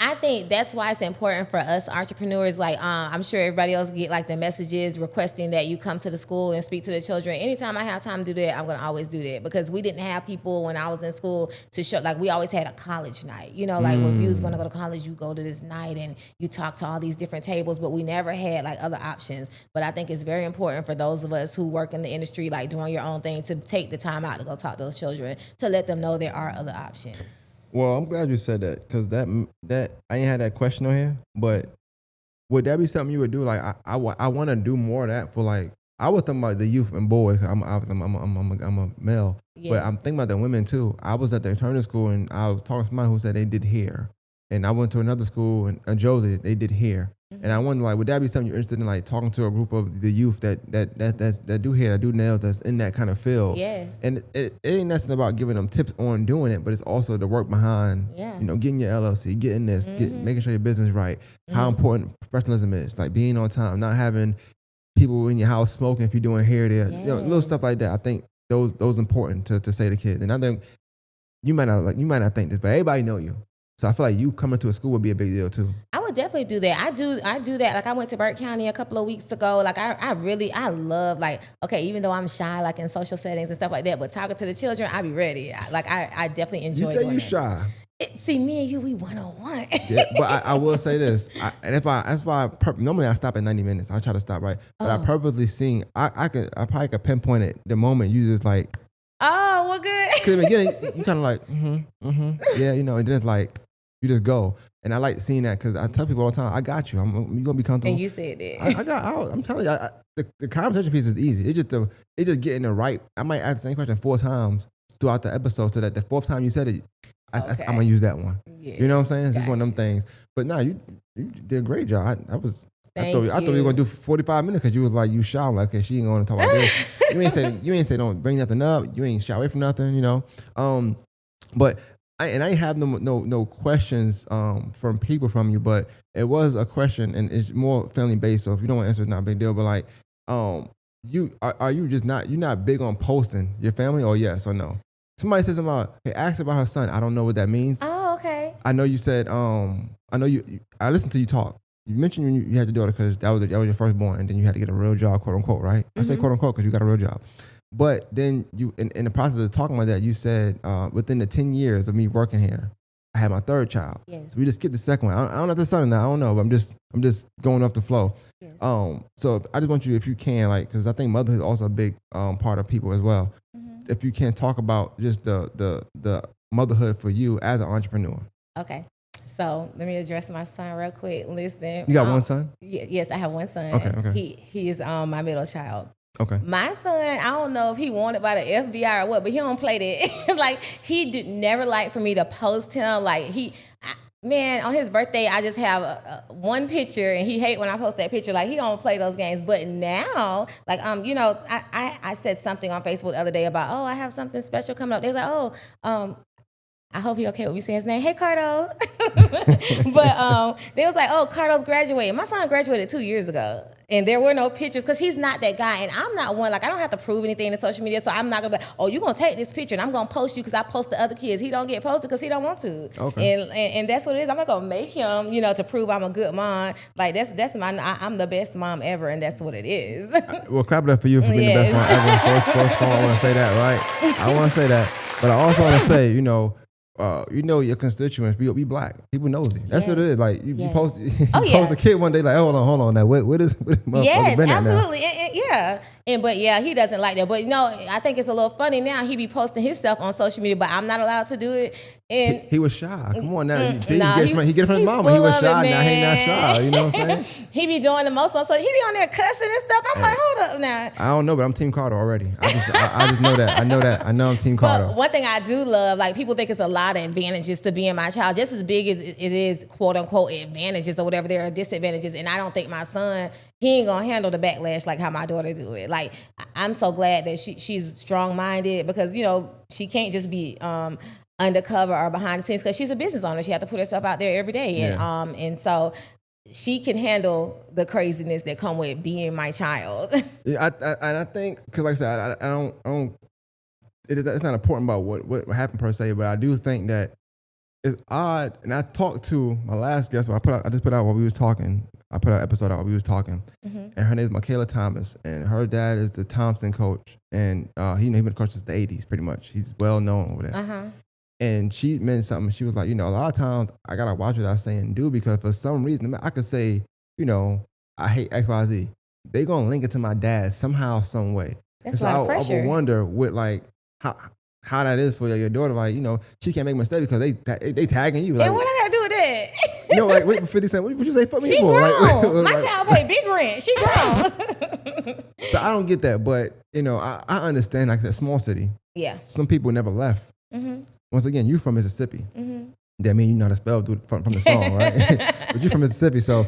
B: I think that's why it's important for us entrepreneurs. Like, I'm sure everybody else get like the messages requesting that you come to the school and speak to the children. Anytime I have time to do that, I'm gonna always do that, because we didn't have people when I was in school to show. Like, we always had a college night. You know, like when you was gonna go to college, you go to this night and you talk to all these different tables. But we never had like other options. But I think it's very important for those of us who work in the industry, like doing your own thing, to take the time out to go talk to those children, to let them know there are other options.
A: Well, I'm glad you said that, because that I ain't had that question on here, but would that be something you would do? Like, I want to do more of that for, like, I was thinking about the youth and boys. I'm a male,
B: Yes.
A: but I'm thinking about the women too. I was at the internal school and I was talking to somebody who said they did hair, and I went to another school in Josie, they did hair. And I wonder, like, would that be something you're interested in, like talking to a group of the youth that do hair, that do nails, that's in that kind of field?
B: Yes.
A: And it ain't necessarily about giving them tips on doing it, but it's also the work behind,
B: Yeah.
A: you know, getting your LLC, getting this, making sure your business is right, how important professionalism is, like being on time, not having people in your house smoking if you're doing hair there, you know, little stuff like that. I think those important to say to kids. And I think you might not think this, but everybody know you. So I feel like you coming to a school would be a big deal too.
B: I would definitely do that. I do that. Like, I went to Burke County a couple of weeks ago. Like, I love, like, okay, even though I'm shy, like in social settings and stuff like that, but talking to the children, I be ready. I definitely enjoy.
A: You say you shy.
B: See, me and you, we 1-on-1.
A: Yeah, but I will say this, normally I stop at 90 minutes. I try to stop, right? But I purposely seen, I probably could pinpoint it the moment you just like,
B: Oh, well, good.
A: because in the beginning you kind of like, yeah, you know, and then it's like you just go. And I like seeing that, because I tell people all the time, I got you. You gonna be comfortable.
B: And you said that.
A: I'm telling you, the conversation piece is easy. It's just getting it right. I might ask the same question 4 times throughout the episode, so that the 4th time you said it, I'm gonna use that one.
B: Yes.
A: You know what I'm saying? It's just one of them
B: Gotcha.
A: things. But no, you did a great job. I
B: Thank
A: thought we were
B: you.
A: gonna do 45 minutes, because you was like, you shy. I'm like, okay, she ain't gonna talk about this. You ain't say don't bring nothing up. You ain't shy away from nothing, you know. But I ain't have no questions from people from you, but it was a question, and it's more family based. So if you don't want to answer, it's not a big deal. But like, you're not big on posting your family, or yes or no? Somebody says about, hey, ask about her son. I don't know what that means.
B: Oh, okay.
A: I know you said, I listened to you talk. You mentioned when you had your daughter, because that was your firstborn, and then you had to get a real job, quote unquote, right? I say quote unquote because you got a real job. But then you, in the process of talking about that, you said, within the 10 years of me working here, I had my 3rd child.
B: Yes.
A: So we just skipped the 2nd one. I don't know the son now. I don't know, but I'm just going off the flow.
B: Yes.
A: So I just want you, if you can, like, because I think motherhood is also a big part of people as well. If you can talk about just the motherhood for you as an entrepreneur.
B: Okay. So let me address my son real quick. Listen.
A: You got one son?
B: Yes, I have one son.
A: Okay.
B: He is my middle child.
A: Okay.
B: My son, I don't know if he wanted by the FBI or what, but he don't play that. Like, he did never like for me to post him. Like, man, on his birthday, I just have one picture, and he hate when I post that picture. Like, he don't play those games. But now, like, you know, I said something on Facebook the other day about, I have something special coming up. They was like, I hope he okay with me saying his name. Hey, Cardo. But they was like, Cardo's graduating. My son graduated 2 years ago, and there were no pictures, because he's not that guy, and I'm not one. Like, I don't have to prove anything in social media, so I'm not gonna be like, you're gonna take this picture and I'm gonna post you because I post the other kids. He don't get posted because he don't want to.
A: Okay.
B: And that's what it is. I'm not gonna make him, you know, to prove I'm a good mom. Like, I'm the best mom ever, and that's what it is.
A: Well, clap it up for you for being the best mom ever. First call, I want to say that, right? I want to say that, but I also want to say, you know your constituents, we black. People nosy. That's what it is. Like, you post a kid one day, like, hold on. Now, what is motherfucker
B: Yes,
A: been at
B: absolutely.
A: now?
B: But he doesn't like that. But I think it's a little funny now. He be posting his stuff on social media, but I'm not allowed to do it. And
A: He was shy. Come on now. See,
B: nah,
A: he get it from his mama. He was shy. Now he not shy. You know what I'm saying?
B: he be doing the most on, so he be on there cussing and stuff. I'm like, hold up now.
A: I don't know, but I'm Team Carter already. I just know that. I know that. I know I'm Team Carter.
B: But one thing I do love, like, people think it's a lot of advantages to being my child, just as big as it is, quote unquote, advantages or whatever. There are disadvantages, and I don't think my son, he ain't gonna handle the backlash like how my daughter do it. Like, I'm so glad that she's strong minded, because she can't just be undercover or behind the scenes, because she's a business owner. She has to put herself out there every day, and so she can handle the craziness that come with being my child.
A: Yeah, I think, because like I said, I don't. It's not important about what happened per se, but I do think that it's odd. And I talked to my last guest. I just put out while we was talking. I put out an episode out while we was talking, and her name is Michaela Thomas, and her dad is the Thompson coach, and he been a coach since the '80s, pretty much. He's well known over there. And she mentioned something. She was like, a lot of times I gotta watch what I say and do, because for some reason I could say, I hate XYZ. They gonna link it to my dad somehow, some way.
B: That's a lot of pressure.
A: I would wonder with like how that is for your daughter. Like, she can't make a mistake because they tagging you. Like,
B: and what I gotta do with that?
A: Like wait, 50 Cent, what you say fuck me
B: she
A: for?
B: Grown. My child pay big rent. She grown.
A: So I don't get that, but I understand, like that small city.
B: Yeah.
A: Some people never left. Once again, you from Mississippi. That means you know how to spell from the song, right? But you're from Mississippi, so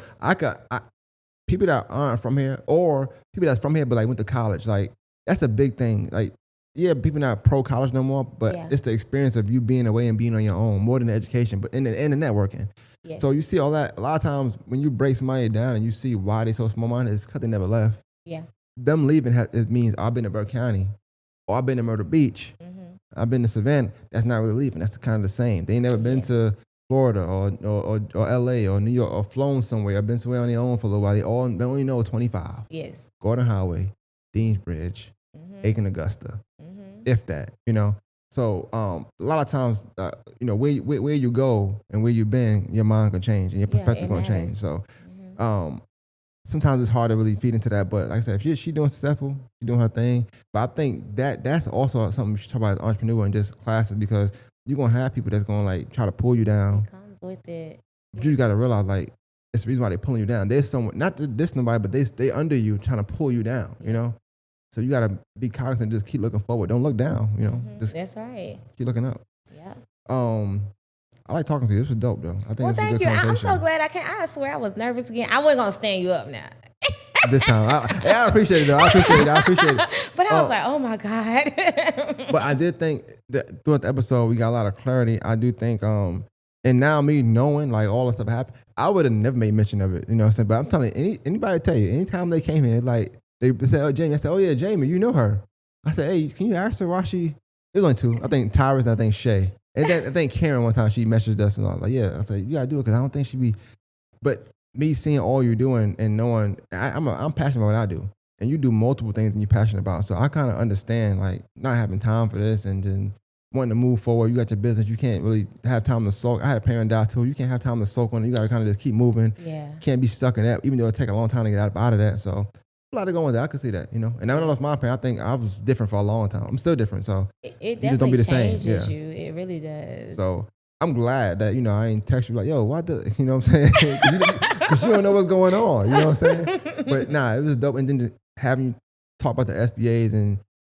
A: people that aren't from here, or people that's from here but like went to college, like that's a big thing. Like, yeah, people not pro college no more, but it's the experience of you being away and being on your own more than the education, but in the networking. Yes. So you see all that. A lot of times when you break somebody down and you see why they so small-minded, it's because they never left. Yeah. Them leaving it means I've been to Burke County, or I've been to Myrtle Beach, I've been to Savannah. That's not really leaving. That's kind of the same. They ain't never been to Florida or LA or New York, or flown somewhere. I've been somewhere on their own for a little while. They only know 25. Yes. Gordon Highway, Deansbridge, Aiken, Augusta, if that. So a lot of times, where you go and where you've been, your mind can change and your perspective gonna change. So sometimes it's hard to really feed into that. But like I said, if she doing successful, she doing her thing. But I think that's also something we should talk about as entrepreneur and just classes, because you're gonna have people that's gonna like try to pull you down.
B: It comes with it.
A: But you just gotta realize, like, it's the reason why they're pulling you down. There's someone, not to diss nobody, but they under you trying to pull you down, So you gotta be cognizant, just keep looking forward. Don't look down, Just
B: that's right.
A: Keep looking up.
B: Yeah.
A: I like talking to you. This was dope, though. I think. Well,
B: thank you. I'm so glad I swear I was nervous again. I wasn't gonna stand you up now.
A: This time, I appreciate it, though. I appreciate it.
B: But I was like, oh my God.
A: But I did think that throughout the episode we got a lot of clarity. I do think, and now me knowing like all the stuff happened, I would have never made mention of it. You know what I'm saying? But I'm telling you, anybody tell you, anytime they came here, like they said, "Oh, Jamie," I said, "Oh yeah, Jamie, you know her." I said, "Hey, can you ask her why she?" There's only two. I think Tyrus and I think Shay. And then I think Karen one time she messaged us and I was like, yeah. I said, you gotta do it because I don't think she'd be. But me seeing all you're doing and knowing, I'm passionate about what I do. And you do multiple things and you're passionate about. So I kind of understand like not having time for this and then wanting to move forward. You got your business. You can't really have time to soak. I had a parent die too. You can't have time to soak on it. You got to kind of just keep moving. Yeah. Can't be stuck in that, even though it take a long time to get out of that. So a lot of going there. I could see that, And when I lost my parent, I think I was different for a long time. I'm still different. So
B: it definitely just don't be the same. You. It really does.
A: So I'm glad that, I ain't text you like, yo, what the, you know what I'm saying? Because you don't know what's going on. You know what I'm saying? But nah, it was dope. And then just having you talk about the SBAs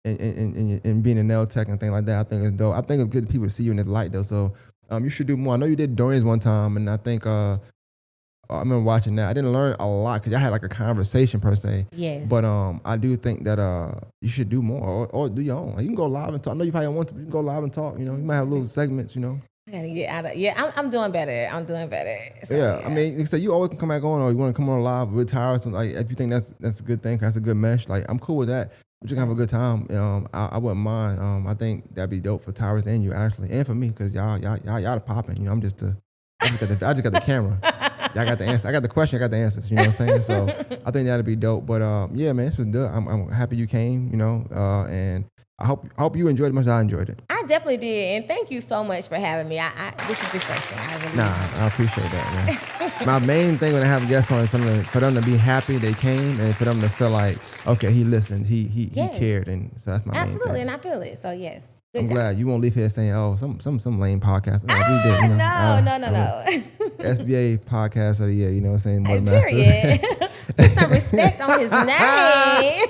A: and being a nail tech and things like that, I think it's dope. I think it's good that people see you in this light though. So you should do more. I know you did Dorian's one time, and I think I remember watching that. I didn't learn a lot because I had like a conversation per se. Yes. But I do think that you should do more or do your own. Like, you can go live and talk. I know you probably don't want to, but you can go live and talk. You might have little segments. I
B: gotta get out of. Yeah, I'm doing better. So,
A: yeah, I mean, like I said, you always can come back on, or you want to come on live with Tyrus. Like, if you think that's a good thing, that's a good mesh. Like, I'm cool with that. But you can have a good time. I wouldn't mind. I think that'd be dope for Tyrus and you actually, and for me, because y'all are popping. I'm just I just got the camera. Y'all got the answer. I got the question. I got the answers. You know what I'm saying? So I think that'd be dope. But yeah, man, this was good. I'm happy you came. And I hope you enjoyed it as much as I enjoyed it.
B: I definitely did, and thank you so much for having me. This is refreshing.
A: I appreciate that, man. My main thing when I have guests on is for them to be happy they came, and for them to feel like, okay, he listened, he cared, and so that's my main thing.
B: Absolutely, and I feel it. So yes.
A: I'm glad you won't leave here saying, "Oh, some lame podcast." No, we did.
B: No.
A: SBA podcast of the year. You know what I'm saying?
B: Period. Put some respect on his name.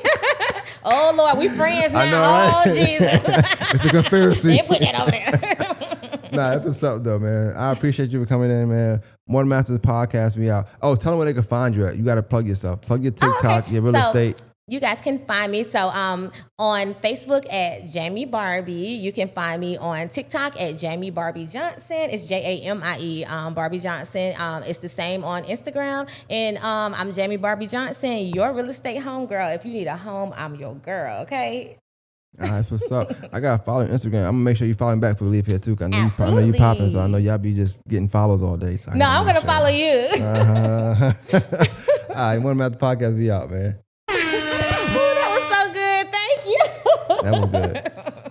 B: Oh Lord, we friends now.
A: I know, right?
B: Oh Jesus,
A: it's a conspiracy.
B: They put that over there.
A: Nah, that's what's up though, man. I appreciate you for coming in, man. Morning Masters podcast. We out. Oh, tell them where they can find you at. You got to plug yourself. Plug your TikTok, your real estate.
B: You guys can find me on Facebook at Jamie Barbie. You can find me on TikTok at Jamie Barbie Johnson. It's JAMIE Barbie Johnson. It's the same on Instagram. And I'm Jamie Barbie Johnson, your real estate home girl. If you need a home, I'm your girl, okay?
A: That's what's up. I got to follow on Instagram. I'm going to make sure you follow me back before we leave here, too. 'Cause I know you
B: Absolutely.
A: popping, so I know y'all be just getting follows all day. So
B: No, I'm going to follow you.
A: All right, one at the podcast, be out, man.
B: Ooh, that was so good. Thank you.
A: That was good.